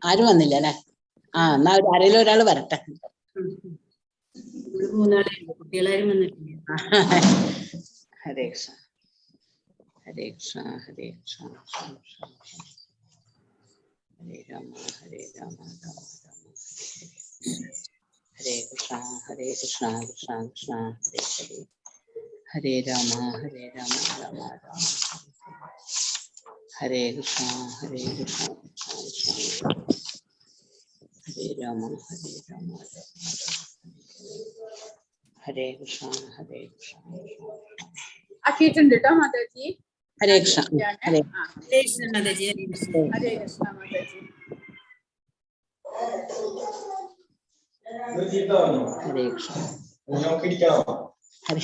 ആരും വന്നില്ല അല്ലെ? എന്നാ ആരെങ്കിലും ഒരാൾ വരട്ടെ. കുട്ടികളാരും വന്നിട്ടില്ല. ഹരേ കൃഷ്ണ ഹരേ കൃഷ്ണ ഹരേ കൃഷ്ണ ഹരേ രാമ ഹരേ രാമ രാമ രാമ ഹരേ കൃഷ്ണ ഹരേ കൃഷ്ണ കൃഷ്ണ കൃഷ്ണ ഹരേ ഹരേ ഹരേ രാമ രാമ രാമ ഹരേ കൃഷ്ണ ഹരേ കൃഷ്ണ ഹരേ രാമ രാമ ഹരേ കൃഷ്ണ ഹരേ കൃഷ്ണ. ആക്കിയിട്ടുണ്ട് കേട്ടോ മാതാജി. ഹരേ കൃഷ്ണ ഹരേ കൃഷ്ണ മാതാജി. ഹരേ കൃഷ്ണ മാതാജി. ഹരേ കൃഷ്ണ ഹരേ.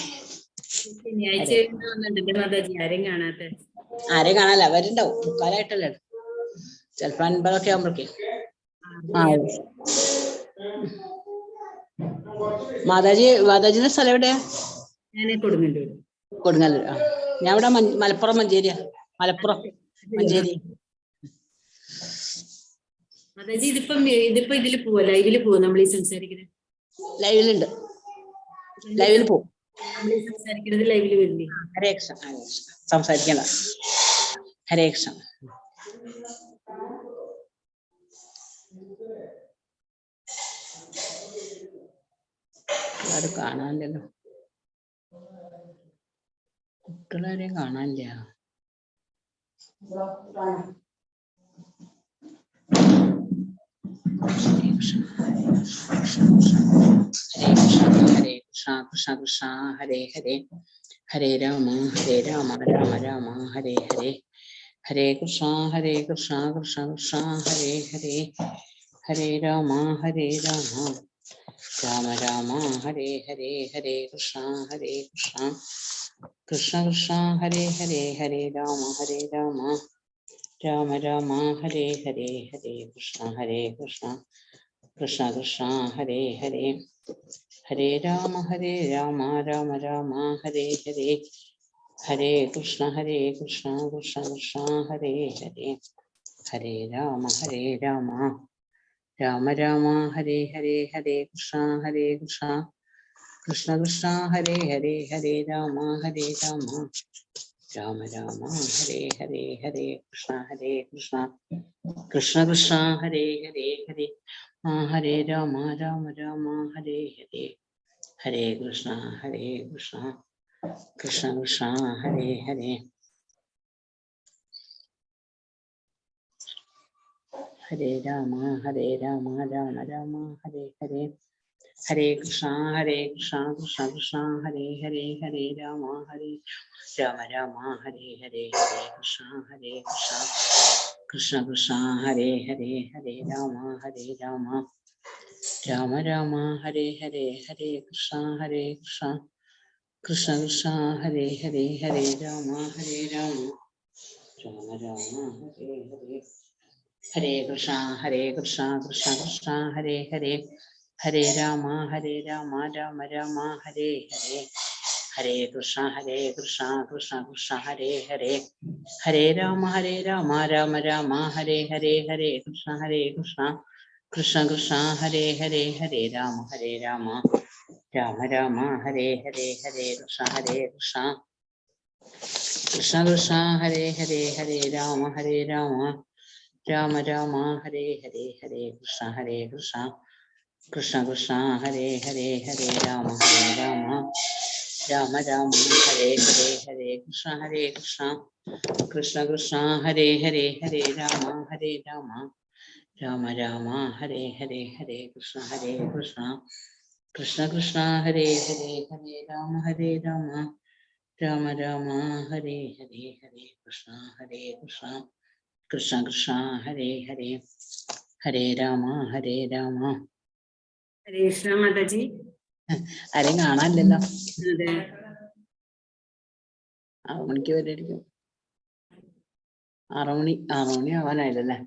ശനിയാഴ്ച വന്നിട്ടുണ്ട് മാതാജി. ആരെയും കാണാത്ത. ആരെയും കാണാല്ല, അവരുണ്ടാവും. മുക്കാലായിട്ടല്ലേ, ചിലപ്പോ 50 ആവുമ്പോഴേക്ക്. മാതാജിന്റെ സ്ഥലം എവിടെയാ? ഞാൻ കൊടുങ്ങല്ലൂർ. കൊടുങ്ങല്ലൂർ. ഞാൻ ഇവിടെ മലപ്പുറം മഞ്ചേരിയാ. മലപ്പുറം മഞ്ചേരി. മാതാജി ഇതിപ്പോ ഇതില് പോവാ, ലൈവില് പോവാ നമ്മൾ ഈ സംസാരിക്കുന്നത്? ലൈവിലുണ്ട്, ലൈവിൽ പോവും. നമ്മൾ ഈ സംസാരിക്കുന്നത് ലൈവില് വരില്ലേ? ഹരേ കൃഷ്ണ സംസാരിക്കണ്ട. ഹരേ കൃഷ്ണ. അത് കാണാനില്ലല്ലോ, കുട്ടികളാരെയും കാണാനില്ല. ഹരേ കൃഷ്ണ ഹരേ കൃഷ്ണ ഹരേ കൃഷ്ണ കൃഷ്ണ കൃഷ്ണ ഹരേ ഹരേ ഹരേ രാമ രാമ രാമ ഹരേ ഹരേ ഹരേ കൃഷ്ണ കൃഷ്ണ കൃഷ്ണ ഹരേ ഹരേ ഹരേ രാമ രാമ രാമ ഹരേ ഹരേ ഹരേ കൃഷ്ണ കൃഷ്ണ കൃഷ്ണ കൃഷ്ണ ഹരേ ഹരേ ഹരേ രാമ രാമ രാമ ഹരേ ഹരേ ഹരേ കൃഷ്ണ കൃഷ്ണ കൃഷ്ണ ഹരേ ഹരേ ഹരേ രാമ രാമ രാമ ഹരേ ഹരേ ഹരേ കൃഷ്ണ കൃഷ്ണ കൃഷ്ണ ഹരേ ഹരേ ഹരേ രാമ രാമ ഹരേ ഹരേ ഹരേ കൃഷ്ണ കൃഷ്ണ കൃഷ്ണ ഹരേ ഹരേ ഹരേ രാമ രാമ രാമ ഹരേ ഹരേ ഹരേ കൃഷ്ണ കൃഷ്ണ കൃഷ്ണ ഹരേ ഹരേ ഹരേ രാമ രാമ ഹരേ ഹരേ ഹരേ കൃഷ്ണ കൃഷ്ണ ഹരേ ഹരേ ഹരേ രാമ രാമ രാമ ഹരേ ഹരേ ഹരേ കൃഷ്ണ കൃഷ്ണ കൃഷ്ണ ഹരേ ഹരേ ഹരേ രാമ രാമ ഹരേ ഹരേ ഹരേ കൃഷ്ണ കൃഷ്ണ ഹരേ ഹരേ ഹരേ രാമ രാമ ഹരേ ഹരേ ഹരേ കൃഷ്ണ കൃഷ്ണ ഹരേ ഹരേ ഹരേ രാമ രാമ ഹരേ ഹരേ ഹരേ കൃഷ്ണ കൃഷ്ണ കൃഷ്ണ ഹരേ ഹരേ ഹരേ രാമ രാമ ഹരേ ഹരേ ഹരേ കൃഷ്ണ കൃഷ്ണ കൃഷ്ണ ഹരേ ഹരേ ഹരേ രാമ രാമ ഹരേ ഹരേ ഹരേ കൃഷ്ണ കൃഷ്ണ ഹരേ ഹരേ ഹരേ രാമ രാമ ഹരേ ഹരേ ഹരേ കൃഷ്ണ കൃഷ്ണ ഹരേ ഹരേ ഹരേ രാമ രാമ ഹരേ ഹരേ ഹരേ കൃഷ്ണ കൃഷ്ണ ഹരേ ഹരേ ഹരേ രാമ രാമ ഹരേ ഹരേ ഹരേ കൃഷ്ണ കൃഷ്ണ ഹരേ ഹരേ ഹരേ രാമ രാമ ഹരേ ഹരേ ഹരേ കൃഷ്ണ കൃഷ്ണ ഹരേ ഹരേ ഹരേ രാമ രാമ ഹരേ ഹരേ ഹരേ കൃഷ്ണ കൃഷ്ണ ഹരേ ഹരേ ഹരേ രാമ ഹരേ കൃഷ്ണ മാതാജി. ആരെയും കാണാനില്ലല്ലോ. അതെ, 6 മണിക്ക് വരെയായിരിക്കും. 6 മണി ആവാനായില്ലല്ലേ.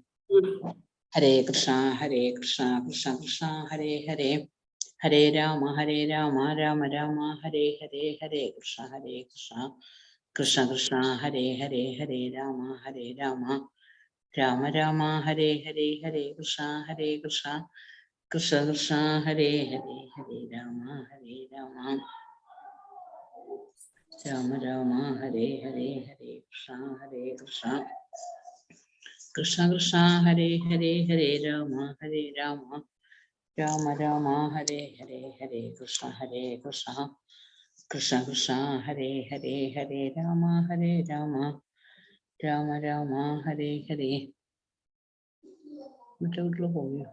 ഹരേ കൃഷ്ണ കൃഷ്ണ കൃഷ്ണ ഹരേ ഹരേ ഹരേ രാമ രാമ ഹരേ ഹരേ ഹരേ കൃഷ്ണ കൃഷ്ണ ഹരേ ഹരേ ഹരേ രാമ രാമ രാമ ഹരേ ഹരേ ഹരേ കൃഷ്ണ കൃഷ്ണ കൃഷ്ണ ഹരേ ഹരേ ഹരേ രാമ രാമ രാമ ഹരേ ഹരേ ഹരേ കൃഷ്ണ കൃഷ്ണ കൃഷ്ണ ഹരേ ഹരേ ഹരേ രാമ രാമ രാമ ഹരേ ഹരേ ഹരേ കൃഷ്ണ കൃഷ്ണ കൃഷ്ണ ഹരേ ഹരേ ഹരേ രാമ രാമ രാമ ഹരേ ഹരേ. മറ്റേ വീട്ടിൽ പോയോ?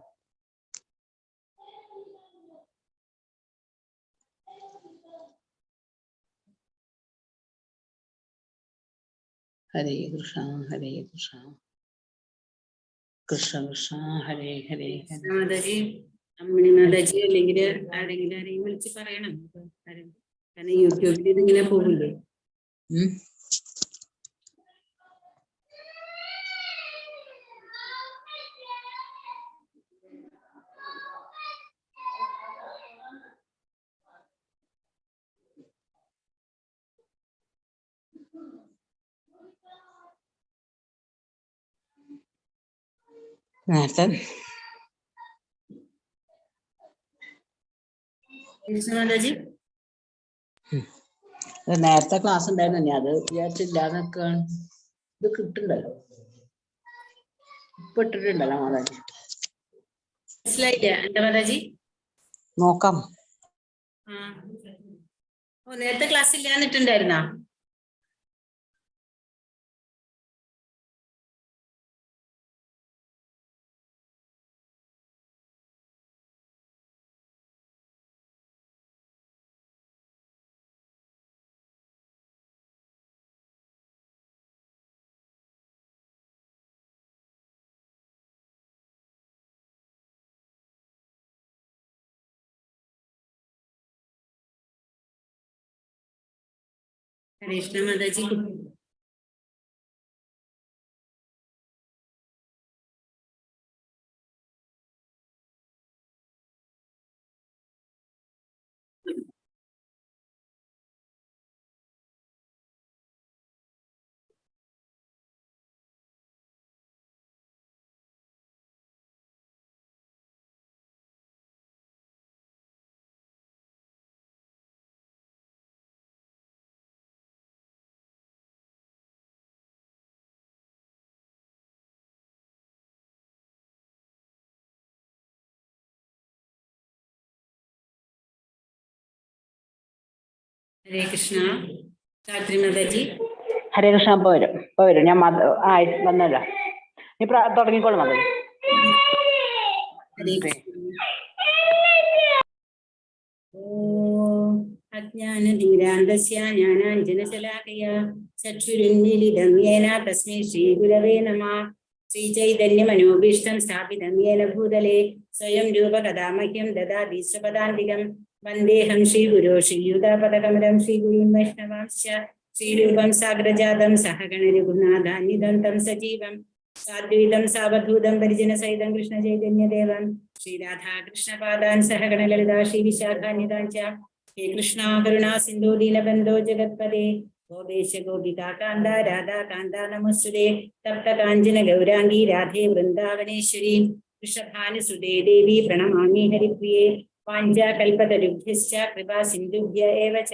ഹരേ കൃഷ്ണ കൃഷ്ണ കൃഷ്ണ ഹരേ ഹരേ ഹരേ. മാതാജി, അമ്മിണി മാതാജി അല്ലെങ്കിൽ ആരെങ്കിലും വിളിച്ച് പറയണം. കാരണം യൂട്യൂബിൽ ഇതിങ്ങനെ പോകില്ലേ. നേരത്തെ മാതാജി നേരത്തെ ക്ലാസ് ഉണ്ടായിരുന്നു. അത് വിചാരിച്ചില്ലാതൊക്കെ ഇത് കിട്ടുണ്ടല്ലോ, ഇപ്പൊ ഇട്ടിട്ടുണ്ടല്ലോ മാതാജി. മനസ്സിലായില്ല എന്താ മാതാജി? നോക്കാം. നേരത്തെ ക്ലാസ് ഇല്ലാന്നിട്ടുണ്ടായിരുന്നാ? കൃഷ്ണ മാതാജി ഹരേ കൃഷ്ണ. ഗായത്രി മാതാജി ഹരേ കൃഷ്ണ. ഇപ്പൊ വരും ഞാൻ വന്നല്ലോ. നീ തുടങ്ങിക്കോളും മാതാജി. അജ്ഞാനധീരാന്തസ്യ ജ്ഞാനാഞ്ജനശലാകയ ചക്ഷുരുന്മീലിതം യേന തസ്മൈ ശ്രീഗുരവേ നമഃ. ശ്രീചൈതന്യമനോഭീഷ്ടം സ്ഥാപിതം യേന ഭൂതലേ സ്വയം രൂപകഥാമഹ്യം ദദാതി സ്വപദാന്തികം. വന്ദേഹം ശ്രീഗുരോ ശ്രീയുതാപദകമലം ശ്രീഗുരുൻ വൈഷ്ണവാംശ്ച ശ്രീരൂപം സാഗ്രജാതം സഹഗണരഘുനാഥാന്വിതം തം സജീവം സാദ്വൈതം സാവധൂതം പരിജനസഹിതം കൃഷ്ണചൈതന്യദേവം ശ്രീരാധാകൃഷ്ണപാദാൻ സഹഗണലളിതാ ശ്രീവിശാഖാന്വിതാൻ ച. ഹേ കൃഷ്ണ കരുണാ സിന്ധോ ദീനബന്ധോ ജഗത്പദേ ഗോപേശ ഗോപികാന്ത രാധാകാന്ത നമസ്തുതേ. തപ്തകാഞ്ചന ഗൗരാംഗീ രാധേ വൃന്ദാവനേശ്വരി വൃഷഭാനുസുതേ ദേവി പ്രണമാമി ഹരിപ്രിയേ. വാഞ്ചാകൽപതരുഭ്യശ്ച കൃപാ സിന്ധുഭ്യ ഏവ ച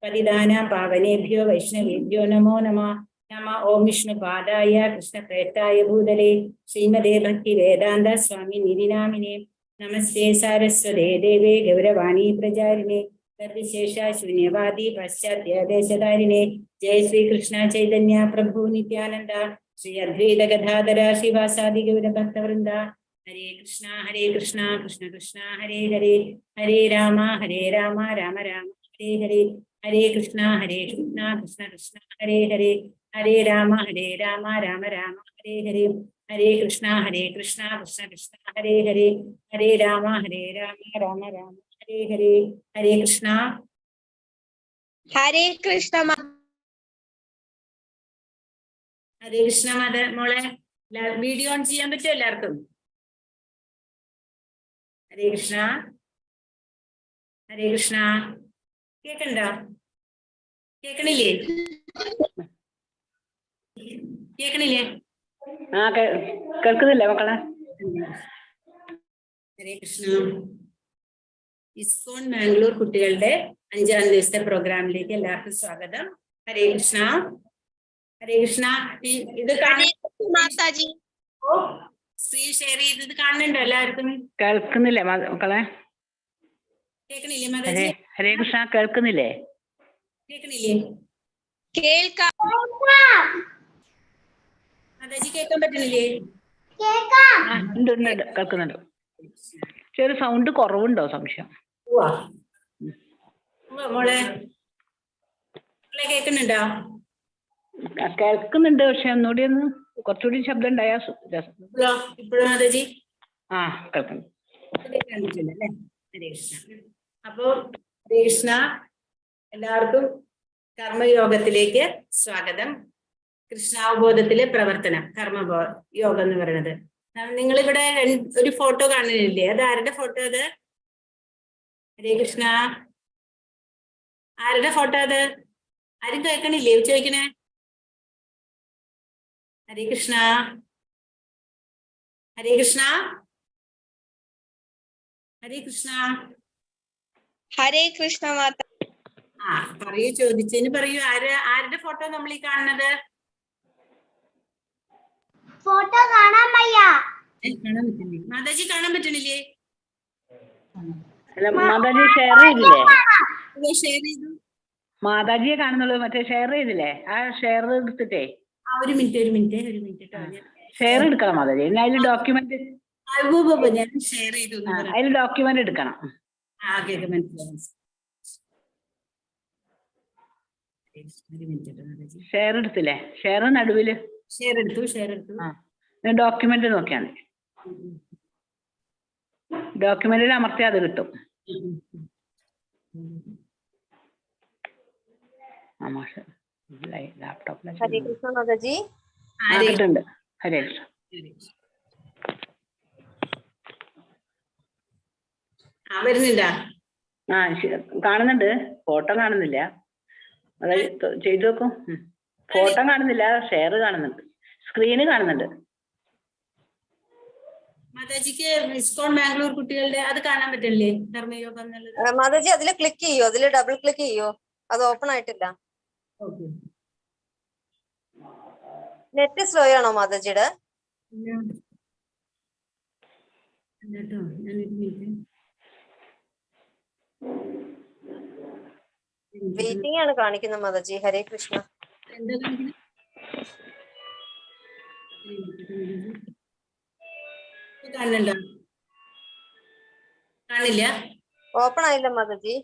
പതിതാനാം പാവനേഭ്യോ വൈഷ്ണവേഭ്യോ നമോ നമഃ. നമ ഓം വിഷ്ണുപാദായ കൃഷ്ണപ്രേഷ്ഠായ ഭൂതലേ ശ്രീമതേ ഭക്തി വേദാന്ത സ്വാമി നിധിനാമിനെ. നമസ്തേ സാരസ്വതേ ദേവേ ഗൗരവാണി പ്രചാരിണേ നിർവിശേഷ ശൂന്യവാദി പാശ്ചാത്യദേശധാരിണേ. ജയ ശ്രീകൃഷ്ണ ചൈതന്യ പ്രഭു നിത്യാനന്ദ ശ്രീ അദ്വൈത ഗദാധര ശ്രീവാസാദി ഗൗരഭക്തവൃന്ദ. ഹരേ കൃഷ്ണ കൃഷ്ണ കൃഷ്ണ ഹരേ ഹരേ ഹരേ രാമ രാമ രാമ ഹരേ ഹരേ. ഹരേ കൃഷ്ണ കൃഷ്ണ കൃഷ്ണ ഹരേ ഹരേ ഹരേ രാമ രാമ രാമ ഹരേ ഹരേ. ഹരേ കൃഷ്ണ കൃഷ്ണ കൃഷ്ണ ഹരേ ഹരേ ഹരേ രാമ രാമ രാമ ഹരേ ഹരേ. ഹരേ കൃഷ്ണ ഹരേ കൃഷ്ണ. ഹരേ കൃഷ്ണ മോളെ, വീഡിയോ ഓൺ ചെയ്യാൻ പറ്റുമോ എല്ലാവർക്കും? ഹരേ കൃഷ്ണ കേക്കണ്ട? കേക്കണില്ലേ? ആ കേൾക്കുന്നില്ലേ മക്കളെ? ഹരേ കൃഷ്ണ. ഇസ്കോൺ ബാംഗ്ലൂർ കുട്ടികളുടെ 5-ാം ദിവസത്തെ പ്രോഗ്രാമിലേക്ക് എല്ലാവർക്കും സ്വാഗതം. ഹരേ കൃഷ്ണ. ഹരേ കൃഷ്ണ. ഇത് സ്ക്രീൻ ഷെയർ ചെയ്തത് കാണുന്നുണ്ടോ എല്ലാവർക്കും? കേൾക്കുന്നില്ലേ മക്കളെ? കേൾക്കണില്ലേ മാതാജി? ഹരേ കൃഷ്ണ കേൾക്കുന്നില്ലേ? കേൾക്കണില്ലേ? മാതാജി കേൾക്കാൻ പറ്റണില്ലേ? ഉണ്ട് ഉണ്ട് ഉണ്ട് കേൾക്കുന്നുണ്ട്. ചെറിയ സൗണ്ട് കുറവുണ്ടോ സംശയം? മോളെ കേൾക്കുന്നുണ്ടോ? കേൾക്കുന്നുണ്ട്, പക്ഷെ ഒന്നുകൂടി ഒന്ന് കുറച്ചുകൂടി ശബ്ദം ഉണ്ടായാ ഇപ്പോഴും മാതാജി ആ കേൾക്കുന്നു. അല്ലേ? ഹരേ കൃഷ്ണ. അപ്പോ ഹരേ കൃഷ്ണ, എല്ലാവർക്കും കർമ്മയോഗത്തിലേക്ക് സ്വാഗതം. കൃഷ്ണാവബോധത്തിലെ പ്രവർത്തനം, യോഗം എന്ന് പറയുന്നത്. നിങ്ങളിവിടെ ഒരു ഫോട്ടോ കാണുന്നില്ലേ? അത് ആരുടെ ഫോട്ടോ? അത് ഹരേ കൃഷ്ണ, ആരുടെ ഫോട്ടോ അത്? ആരും കേൾക്കണില്ലേ ചോദിക്കണേ? ഹരേ കൃഷ്ണ, ഹരേ കൃഷ്ണ, ഹരേ കൃഷ്ണ, ഹരേ കൃഷ്ണ മാത. ആ പറയൂ, ചോദിച്ചതിന് പറയൂ. ആരുടെ ഫോട്ടോ നമ്മൾ ഈ കാണുന്നത്? ഫോട്ടോ കാണാൻ വയ്യ. കാണാൻ പറ്റുന്നില്ലേ മാതാജി? കാണാൻ പറ്റണില്ലേ? അല്ല മാതാജി ഷെയർ ചെയ്തില്ലേ? ഷെയർ ചെയ്തു. മാതാജിയെ കാണുന്നുള്ളൂ, മറ്റേ ഷെയർ ചെയ്തില്ലേ? ആ ഷെയർ എടുത്തിട്ടേ ഒരു മിനിറ്റ് ഷെയർ എടുക്കണം മാതാജി. അതിൽ ഡോക്യുമെന്റ് ഞാൻ ഷെയർ ചെയ്തു. അതിൽ ഡോക്യുമെന്റ് എടുക്കണം. ഷെയർ എടുത്തില്ലേ? ഷെയർ നടുവില് ഷെയർ എടുത്തു. ഡോക്യുമെന്റ് നോക്കിയാൽ മതി. ഡോക്യുമെന്റിൽ അമർത്തിയാൽ അത് കിട്ടും. ലാപ്ടോപ്പിൽ ഹരേ കൃഷ്ണ മാതാജി. കിട്ടുന്നുണ്ട്. ഹരേ കൃഷ്ണ. വരുന്നില്ല? ആ കാണുന്നുണ്ട്. ഫോട്ടോ കാണുന്നില്ല. അതായത് ചെയ്തു നോക്കും. ഫോട്ടോ കാണുന്നില്ല, ഷെയർ കാണുന്നുണ്ട്, സ്ക്രീന് കാണുന്നുണ്ട്. മാതാജിക്ക് ഇസ്കോൺ ബാംഗ്ലൂർ കുട്ടികളുടെ അത് കാണാൻ പറ്റില്ലേ? കർമ്മയോഗം എന്നുള്ളത്. മാതാജി അതിൽ ക്ലിക്ക് ചെയ്യോ? അതിൽ ഡബിൾ ക്ലിക്ക് ചെയ്യോ? അത് ഓപ്പൺ ആയിട്ടില്ല. നെറ്റ് സ്ലോ ആണോ മാതാജിയുടെ? വെയിറ്റിംഗ് ആണ് കാണിക്കുന്നത് മാതാജി. ഹരേ കൃഷ്ണ. കാണുന്നുണ്ടോ? കാണില്ല. ഓപ്പൺ ആയില്ല മാതാജി.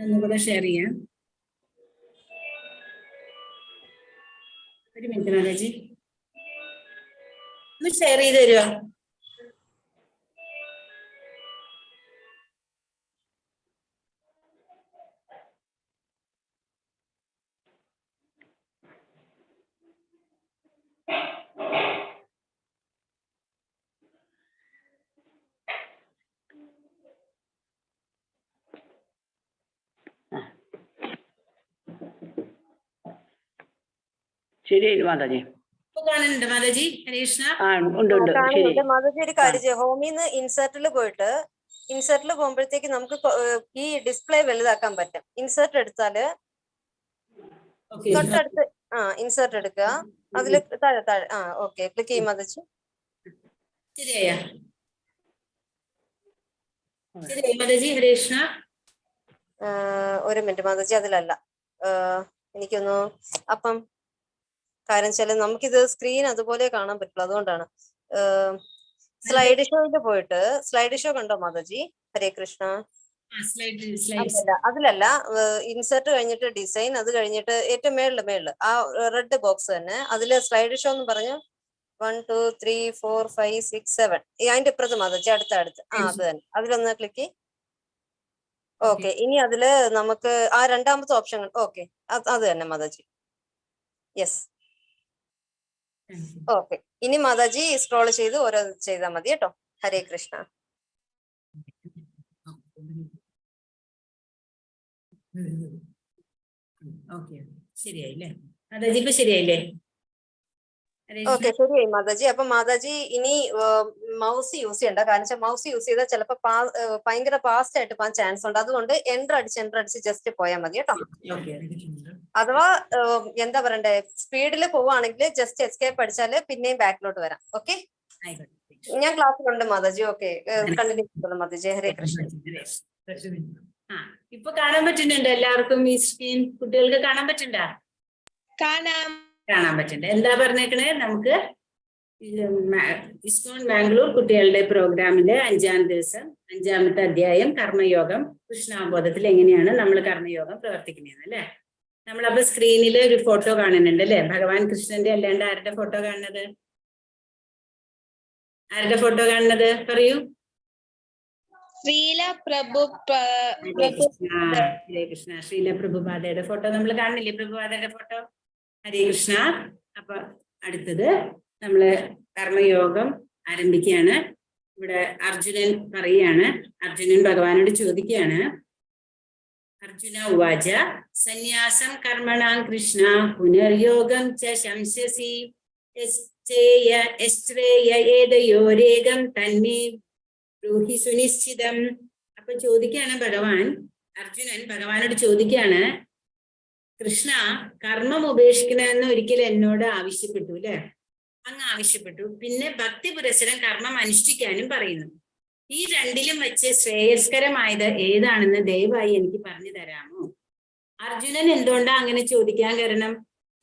ഒന്നുകൂടെ ഷെയർ ചെയ്യാം. ഒരു മിനിറ്റ് മാതാജി, ഒന്ന് ഷെയർ ചെയ്ത് തരുമോ? ശരി മാതാജി. കാണുന്നുണ്ട് മാതാജി? ഹരേ കൃഷ്ണ. കാണുന്നുണ്ട് മാതാജി. ഒരു കാര്യം ചെയ്യാം, ഹോമിന്ന് ഇൻസേർട്ടിൽ പോയിട്ട് ഇൻസേർട്ടിൽ പോകുമ്പോഴത്തേക്ക് നമുക്ക് ഈ ഡിസ്പ്ലേ വലുതാക്കാൻ പറ്റും. ഇൻസേർട്ട് എടുത്താല് തൊട്ടടുത്ത് ഇൻസേർട്ട് എടുക്കുക. അതില് താഴെ ഓക്കെ ക്ലിക്ക് ചെയ്യും മാതാജി. ശരിയായ മാതാജി? ഹരേ കൃഷ്ണ. ഒരു മിനിറ്റ് മാതാജി, അതിലല്ല. എനിക്കൊന്നു അപ്പം കാര്യം വെച്ചാല് നമുക്കിത് സ്ക്രീൻ അതുപോലെ കാണാൻ പറ്റുള്ളൂ, അതുകൊണ്ടാണ്. സ്ലൈഡ് ഷോയിൽ പോയിട്ട് സ്ലൈഡ് ഷോ കണ്ടോ മാതാജി? ഹരേ കൃഷ്ണ. അതിലല്ല, ഇൻസേർട്ട് കഴിഞ്ഞിട്ട് ഡിസൈൻ, അത് കഴിഞ്ഞിട്ട് ഏറ്റവും മേളില് ആ റെഡ് ബോക്സ് തന്നെ, അതില് സ്ലൈഡ് ഷോ എന്ന് പറഞ്ഞു 1 2 3 4 5 6 7 അതിന്റെ ഇപ്പുറത്ത് മാതാജി അടുത്ത് അത് തന്നെ. അതിലൊന്ന് ക്ലിക്ക്. ഓക്കെ, ഇനി അതില് നമുക്ക് ആ രണ്ടാമത്തെ ഓപ്ഷൻ. ഓക്കെ, അത് തന്നെ മാതാജി. Yes, okay. ഇനി മാതാജി സ്ക്രോൾ ചെയ്ത് ഓരോ ചെയ്താൽ മതി കേട്ടോ. ഹരേ കൃഷ്ണ. ഓക്കെ, ശരിയായില്ലേ മാതാജി? ഇപ്പൊ ശരിയായില്ലേ? ഓക്കെ, ശരിയായി മാതാജി. അപ്പൊ മാതാജി ഇനി മൗസ് യൂസ് ചെയ്യണ്ട. കാരണം വെച്ചാൽ മൗസ് യൂസ് ചെയ്താൽ ചിലപ്പോൾ ഭയങ്കര ഫാസ്റ്റ് ആയിട്ട് പോകാൻ ചാൻസ് ഉണ്ട്. അതുകൊണ്ട് എൻ്റർ അടിച്ച് ജസ്റ്റ് പോയാൽ മതി കേട്ടോ. അഥവാ എന്താ പറയണ്ടേ, സ്പീഡിൽ പോവുകയാണെങ്കിൽ ജസ്റ്റ് എസ്കേപ്പ് അടിച്ചാല് പിന്നെയും ബാക്കിലോട്ട് വരാം. ഓക്കെ, ഞാൻ ക്ലാസ്സിലുണ്ട് മാതാജി. ഓക്കെ, കണ്ടിന്യൂ ചെയ്തോളൂ മാതാജി. ഹരേ കൃഷ്ണ. ഇപ്പൊ കാണാൻ പറ്റുന്നുണ്ട് എല്ലാവർക്കും ഈ സ്ക്രീൻ? കുട്ടികൾക്ക് കാണാൻ പറ്റുന്നുണ്ടോ? കാണാൻ പറ്റുന്നുണ്ട്. എന്താ പറഞ്ഞേക്കണേ? നമുക്ക് ഇസ്കോൺ ബാംഗ്ലൂർ കുട്ടികളുടെ പ്രോഗ്രാമിന്റെ 5ാം ദിവസം 5ാമത്തെ അധ്യായം കർമ്മയോഗം, കൃഷ്ണാബോധത്തിൽ എങ്ങനെയാണ് നമ്മൾ കർമ്മയോഗം പ്രവർത്തിക്കുന്നത് അല്ലെ? നമ്മളപ്പോ സ്ക്രീനിൽ ഒരു ഫോട്ടോ കാണുന്നുണ്ട് അല്ലെ? ഭഗവാൻ കൃഷ്ണന്റെ അല്ലാണ്ട് ആരുടെ ഫോട്ടോ കാണുന്നത്? ആരുടെ ഫോട്ടോ കാണുന്നത്? പറയൂ. ഹരേ കൃഷ്ണ. ശ്രീല പ്രഭുപാദയുടെ ഫോട്ടോ നമ്മൾ കാണുന്നില്ലേ? പ്രഭുപാദയുടെ ഫോട്ടോ. ഹരേ കൃഷ്ണ. അപ്പൊ അടുത്തത് നമ്മള് കർമ്മയോഗം ആരംഭിക്കുകയാണ്. ഇവിടെ അർജുനൻ പറയാണ്, അർജുനൻ ഭഗവാനോട് ചോദിക്കുകയാണ്. അർജുന ഉവാച സന്യാസം കർമ്മണാം കൃഷ്ണ പുനർയോഗം ച ശംസസി ഏതയോരേകം തന്മേ ബ്രൂഹി സുനിശ്ചിതം. അപ്പൊ ചോദിക്കുകയാണ് ഭഗവാൻ, അർജുനൻ ഭഗവാനോട് ചോദിക്കുകയാണ്, കൃഷ്ണ കർമ്മം ഉപേക്ഷിക്കണമെന്ന് ഒരിക്കലും എന്നോട് ആവശ്യപ്പെട്ടു അല്ലെ? അങ്ങ് ആവശ്യപ്പെട്ടു. പിന്നെ ഭക്തി പുരസരം കർമ്മം അനുഷ്ഠിക്കാനും പറയുന്നു. ഈ രണ്ടിലും വെച്ച് ശ്രേയസ്കരമായത് ഏതാണെന്ന് ദയവായി എനിക്ക് പറഞ്ഞു തരാമോ? അർജുനൻ എന്തുകൊണ്ടാ അങ്ങനെ ചോദിക്കാൻ കാരണം?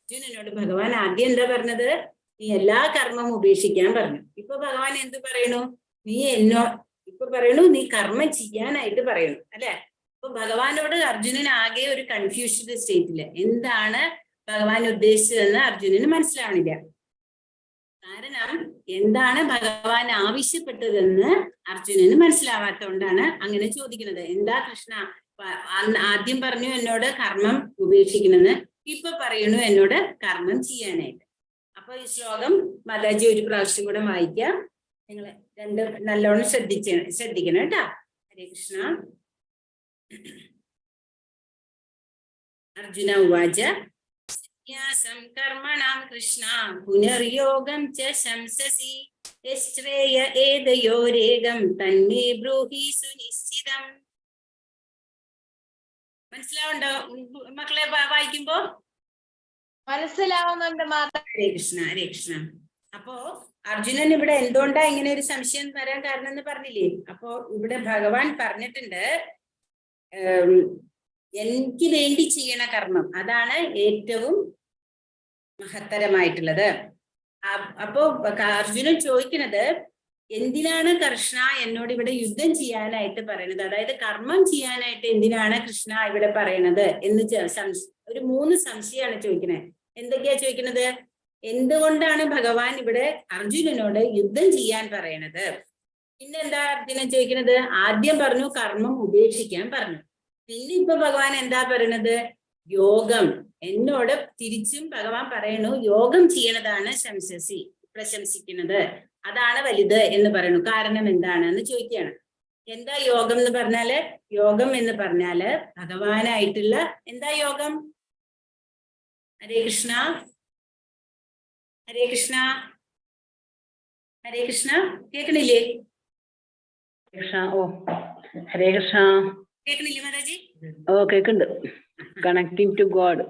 അർജുനനോട് ഭഗവാൻ ആദ്യം എന്താ പറഞ്ഞത്? നീ എല്ലാ കർമ്മം ഉപേക്ഷിക്കാൻ പറഞ്ഞു. ഇപ്പൊ ഭഗവാൻ എന്ത് പറയണു? ഇപ്പൊ പറയണു നീ കർമ്മം ചെയ്യാനായിട്ട് പറയണു അല്ലെ? അപ്പൊ ഭഗവാനോട് അർജുനൻ ആകെ ഒരു കൺഫ്യൂസ്ഡ് സ്റ്റേറ്റില്. എന്താണ് ഭഗവാൻ ഉദ്ദേശിച്ചതെന്ന് അർജുനന് മനസ്സിലാവണില്ല. കാരണം എന്താണ് ഭഗവാൻ ആവശ്യപ്പെട്ടതെന്ന് അർജുനന് മനസ്സിലാവാത്തോണ്ടാണ് അങ്ങനെ ചോദിക്കുന്നത്. എന്താ കൃഷ്ണ, ആദ്യം പറഞ്ഞു എന്നോട് കർമ്മം ഉപേക്ഷിക്കണമെന്ന്, ഇപ്പൊ പറയണു എന്നോട് കർമ്മം ചെയ്യാനായിട്ട്. അപ്പൊ ഈ ശ്ലോകം മാതാജി ഒരു പ്രാവശ്യം കൂടെ വായിക്കാം. നിങ്ങൾ രണ്ട് നല്ലോണം ശ്രദ്ധിക്കണം കേട്ടാ. ഹരേ കൃഷ്ണ. അർജുന ഉവാച സന്യാസം കർമ്മണാം കൃഷ്ണ പുനർയോഗം ച ശംസസി യശ്രേയ ഏതയോരേകം തന്മേ ബ്രൂഹി സുനിശ്ചിതം. മനസ്സിലാവുണ്ടോ മക്കളെ വായിക്കുമ്പോ? മനസ്സിലാവുന്നുണ്ട് മാതാ. ഹരേ കൃഷ്ണ, ഹരേ കൃഷ്ണ. അപ്പോ അർജുനൻ ഇവിടെ എന്തുകൊണ്ടാ ഇങ്ങനെ ഒരു സംശയം വരാൻ കാരണം എന്ന് പറഞ്ഞില്ലേ? അപ്പോ ഇവിടെ ഭഗവാൻ പറഞ്ഞിട്ടുണ്ട്, എനിക്ക് വേണ്ടി ചെയ്യണ കർമ്മം അതാണ് ഏറ്റവും മഹത്തരമായിട്ടുള്ളത്. അപ്പോ അർജുനൻ ചോദിക്കുന്നത്, എന്തിനാണ് കൃഷ്ണ എന്നോട് ഇവിടെ യുദ്ധം ചെയ്യാനായിട്ട് പറയണത്? അതായത് കർമ്മം ചെയ്യാനായിട്ട് എന്തിനാണ് കൃഷ്ണ ഇവിടെ പറയണത് എന്ന് ഒരു 3 സംശയമാണ് ചോദിക്കുന്നത്. എന്തൊക്കെയാ ചോദിക്കുന്നത്? എന്തുകൊണ്ടാണ് ഭഗവാൻ ഇവിടെ അർജുനനോട് യുദ്ധം ചെയ്യാൻ പറയണത്? പിന്നെന്താ അർജുനൻ ചോദിക്കുന്നത്? ആദ്യം പറഞ്ഞു കർമ്മം ഉപേക്ഷിക്കാൻ പറഞ്ഞു. പിന്നെ ഇപ്പൊ ഭഗവാൻ എന്താ പറയണത്? യോഗം. എന്നോട് തിരിച്ചും ഭഗവാൻ പറയണു യോഗം ചെയ്യണതാണ് പ്രശംസിക്കുന്നത്, അതാണ് വലുത് എന്ന് പറയണു. കാരണം എന്താണെന്ന് ചോദിക്കുകയാണ്. എന്താ യോഗം എന്ന് പറഞ്ഞാല്? യോഗം എന്ന് പറഞ്ഞാല് ഭഗവാനായിട്ടുള്ള എന്താ യോഗം? ഹരേ കൃഷ്ണ, ഹരേ കൃഷ്ണ, ഹരേ കൃഷ്ണ. കേൾക്കണില്ലേ? ഓ ഹരേ കൃഷ്ണ. കേൾക്കണില്ലേ മാതാജി? ഓ കേക്കുണ്ട്. Connecting to God.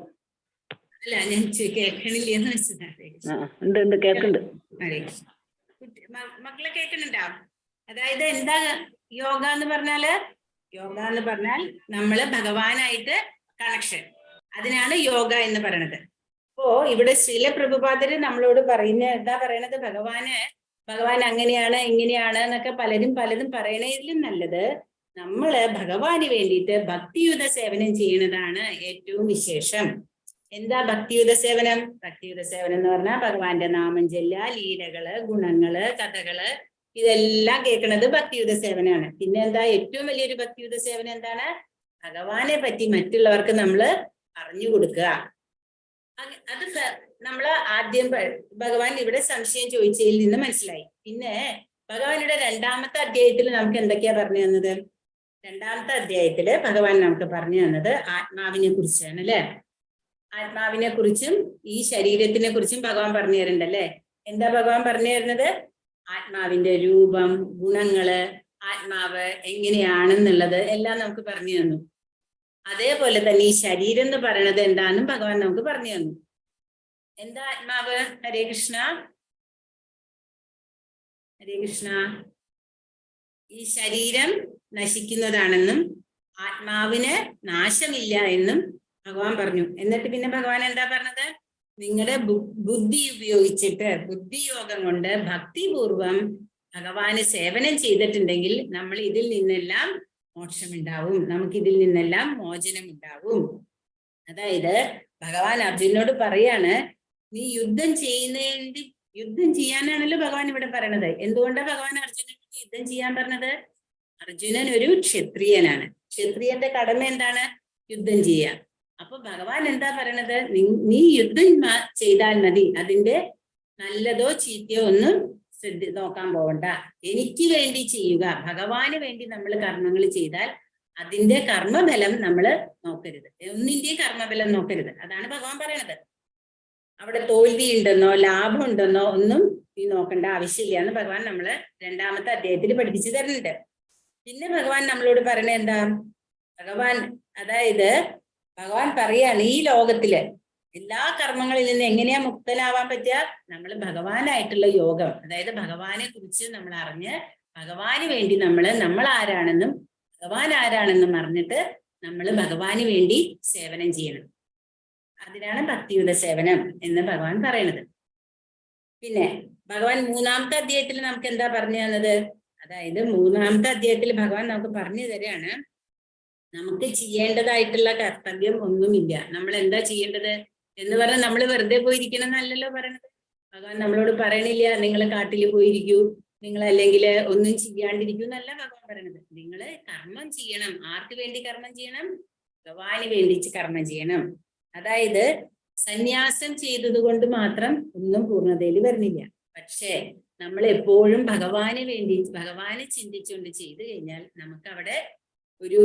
അല്ല ഞാൻ കേൾക്കണില്ലേ എന്ന് വെച്ചതാണ്. ഉണ്ട് കേക്കുണ്ട്. ഹരേ കൃഷ്ണ. മക്കളെ കേൾക്കുന്നുണ്ടോ? അതായത് എന്താ യോഗ എന്ന് പറഞ്ഞാല്? യോഗ എന്ന് പറഞ്ഞാൽ നമ്മള് ഭഗവാനായിട്ട് കണക്ഷൻ, അതിനാണ് യോഗ എന്ന് പറയണത്. അപ്പോ ഇവിടെ ശ്രീല പ്രഭുപാദര് നമ്മളോട് എന്താ പറയണത്? ഭഗവാൻ അങ്ങനെയാണ് ഇങ്ങനെയാണ് എന്നൊക്കെ പലതും പറയണതിലും നല്ലത് നമ്മള് ഭഗവാന് വേണ്ടിയിട്ട് ഭക്തിയുത സേവനം ചെയ്യുന്നതാണ് ഏറ്റവും വിശേഷം. എന്താ ഭക്തിയുത സേവനം? ഭക്തിയുത സേവനം എന്ന് പറഞ്ഞാൽ ഭഗവാന്റെ നാമം ചെല്ല, ലീലകള്, ഗുണങ്ങള്, കഥകള്, ഇതെല്ലാം കേൾക്കുന്നത് ഭക്തിയുത സേവനമാണ്. പിന്നെ എന്താ ഏറ്റവും വലിയൊരു ഭക്തിയുത സേവനം എന്താണ്? ഭഗവാനെ പറ്റി മറ്റുള്ളവർക്ക് നമ്മള് പറഞ്ഞു കൊടുക്കുക. അത് നമ്മള് ആദ്യം ഭഗവാൻ ഇവിടെ സംശയം ചോദിച്ചതിൽ നിന്ന് മനസ്സിലായി. പിന്നെ ഭഗവാൻ ഇവിടെ 2ാമത്തെ അധ്യായത്തിൽ നമുക്ക് എന്തൊക്കെയാ പറഞ്ഞു തന്നത്? രണ്ടാമത്തെ അധ്യായത്തില് ഭഗവാൻ നമുക്ക് പറഞ്ഞു തന്നത് ആത്മാവിനെ കുറിച്ചാണ് അല്ലെ. ആത്മാവിനെ കുറിച്ചും ഈ ശരീരത്തിനെ കുറിച്ചും ഭഗവാൻ പറഞ്ഞു തരുന്നുണ്ടല്ലേ. എന്താ ഭഗവാൻ പറഞ്ഞു തരുന്നത്? ആത്മാവിന്റെ രൂപം, ഗുണങ്ങള്, ആത്മാവ് എങ്ങനെയാണെന്നുള്ളത് എല്ലാം നമുക്ക് പറഞ്ഞു തന്നു. അതേപോലെ തന്നെ ഈ ശരീരം എന്ന് പറയുന്നത് എന്താണെന്നും ഭഗവാൻ നമുക്ക് പറഞ്ഞു തന്നു. എന്താ ആത്മാവ്? ഹരേ കൃഷ്ണ, ഹരേ കൃഷ്ണ. ഈ ശരീരം നശിക്കുന്നതാണെന്നും ആത്മാവിന് നാശമില്ല എന്നും ഭഗവാൻ പറഞ്ഞു. എന്നിട്ട് പിന്നെ ഭഗവാൻ എന്താ പറഞ്ഞത്? നിങ്ങളുടെ ബുദ്ധി ഉപയോഗിച്ചിട്ട്, ബുദ്ധിയോഗം കൊണ്ട് ഭക്തിപൂർവം ഭഗവാന് സേവനം ചെയ്തിട്ടുണ്ടെങ്കിൽ നമ്മൾ ഇതിൽ നിന്നെല്ലാം മോക്ഷമുണ്ടാവും, നമുക്ക് ഇതിൽ നിന്നെല്ലാം മോചനം ഉണ്ടാവും. അതായത് ഭഗവാൻ അർജുനോട് പറയാണ്, നീ യുദ്ധം ചെയ്യാനാണല്ലോ ഭഗവാൻ ഇവിടെ പറയണത്. എന്തുകൊണ്ടാണ് ഭഗവാൻ അർജുനനോട് യുദ്ധം ചെയ്യാൻ പറഞ്ഞത്? അർജുനൻ ഒരു ക്ഷത്രിയനാണ്. ക്ഷത്രിയന്റെ കടമ എന്താണ്? യുദ്ധം ചെയ്യുക. അപ്പൊ ഭഗവാൻ എന്താ പറയണത്? നീ യുദ്ധം ചെയ്താൽ മതി, അതിന്റെ നല്ലതോ ചീത്തയോ ഒന്നും നോക്കാൻ പോകണ്ട, എനിക്ക് വേണ്ടി ചെയ്യുക. ഭഗവാന് വേണ്ടി നമ്മൾ കർമ്മങ്ങൾ ചെയ്താൽ അതിന്റെ കർമ്മഫലം നമ്മൾ നോക്കരുത്, ഒന്നിന്റെയും കർമ്മഫലം നോക്കരുത്. അതാണ് ഭഗവാൻ പറയണത്. അവിടെ തോൽവി ഉണ്ടെന്നോ ലാഭം ഉണ്ടെന്നോ ഒന്നും നീ നോക്കേണ്ട ആവശ്യമില്ല എന്ന് ഭഗവാൻ നമ്മള് രണ്ടാമത്തെ അധ്യായത്തിൽ പഠിപ്പിച്ചു തരുന്നുണ്ട്. പിന്നെ ഭഗവാൻ നമ്മളോട് പറയണ എന്താ? അതായത് ഭഗവാൻ പറയാണ്, ഈ ലോകത്തില് എല്ലാ കർമ്മങ്ങളിൽ നിന്ന് എങ്ങനെയാ മുക്തനാവാൻ പറ്റുക? നമ്മൾ ഭഗവാനായിട്ടുള്ള യോഗം, അതായത് ഭഗവാനെ കുറിച്ച് നമ്മൾ അറിഞ്ഞ് ഭഗവാന് വേണ്ടി നമ്മൾ ആരാണെന്നും ഭഗവാൻ ആരാണെന്നും അറിഞ്ഞിട്ട് നമ്മൾ ഭഗവാന് വേണ്ടി സേവനം ചെയ്യണം. അതിനാണ് ഭക്തിയുത സേവനം എന്ന് ഭഗവാൻ പറയണത്. പിന്നെ ഭഗവാൻ മൂന്നാമത്തെ അധ്യായത്തിൽ നമുക്ക് എന്താ പറഞ്ഞു തന്നത്? അതായത് മൂന്നാമത്തെ അധ്യായത്തിൽ ഭഗവാൻ നമുക്ക് പറഞ്ഞു തരികയാണ്, നമുക്ക് ചെയ്യേണ്ടതായിട്ടുള്ള കർത്തവ്യം ഒന്നുമില്ല. നമ്മൾ എന്താ ചെയ്യേണ്ടത് എന്ന് പറഞ്ഞാൽ നമ്മൾ വെറുതെ പോയിരിക്കണം എന്നല്ലല്ലോ പറയണത്. ഭഗവാൻ നമ്മളോട് പറയണില്ല നിങ്ങൾ കാട്ടിൽ പോയിരിക്കൂ, നിങ്ങൾ അല്ലെങ്കിൽ ഒന്നും ചെയ്യാണ്ടിരിക്കൂ എന്നല്ല ഭഗവാൻ പറയണത്. നിങ്ങൾ കർമ്മം ചെയ്യണം. ആർക്ക് വേണ്ടി കർമ്മം ചെയ്യണം? ഭഗവാന് വേണ്ടി കർമ്മം ചെയ്യണം. അതായത് സന്യാസം ചെയ്തത് കൊണ്ട് മാത്രം ഒന്നും പൂർണ്ണതയിൽ വരുന്നില്ല. പക്ഷേ നമ്മൾ എപ്പോഴും ഭഗവാന് വേണ്ടി, ഭഗവാനെ ചിന്തിച്ചുകൊണ്ട് ചെയ്തു കഴിഞ്ഞാൽ നമുക്ക് അവിടെ ഒരു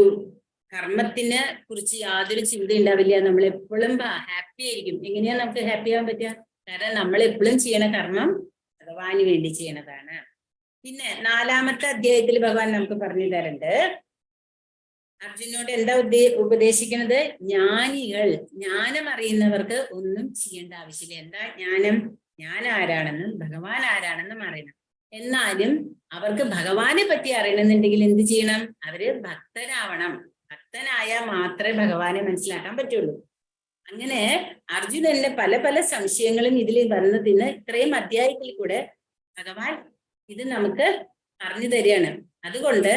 കർമ്മത്തിനെ കുറിച്ച് യാതൊരു ചിന്ത ഉണ്ടാവില്ല. നമ്മൾ എപ്പോഴും ഹാപ്പി ആയിരിക്കും. എങ്ങനെയാ നമുക്ക് ഹാപ്പി ആവാൻ പറ്റുക? കാരണം നമ്മൾ എപ്പോഴും ചെയ്യണ കർമ്മം ഭഗവാന് വേണ്ടി ചെയ്യണതാണ്. പിന്നെ നാലാമത്തെ അധ്യായത്തിൽ ഭഗവാൻ നമുക്ക് പറഞ്ഞു തരുന്നുണ്ട്, അർജുനോട് എന്താ ഉപദേശിക്കുന്നത്? ജ്ഞാനം അറിയുന്നവർക്ക് ഒന്നും ചെയ്യേണ്ട ആവശ്യമില്ല. എന്താ ജ്ഞാനം? ഞാൻ ആരാണെന്നും ഭഗവാൻ ആരാണെന്നും അറിയണം. എന്നാലും അവർക്ക് ഭഗവാനെ പറ്റി അറിയണമെന്നുണ്ടെങ്കിൽ എന്ത് ചെയ്യണം? അവര് ഭക്തരാവണം. ഭക്തനായാൽ മാത്രമേ ഭഗവാനെ മനസ്സിലാക്കാൻ പറ്റുള്ളൂ. അങ്ങനെ അർജുനന്റെ പല പല സംശയങ്ങളും ഇതിൽ വന്നതിന് ഇത്രയും അധ്യായത്തിൽ കൂടെ ഭഗവാൻ ഇത് നമുക്ക് പറഞ്ഞു തരികയാണ്. അതുകൊണ്ട്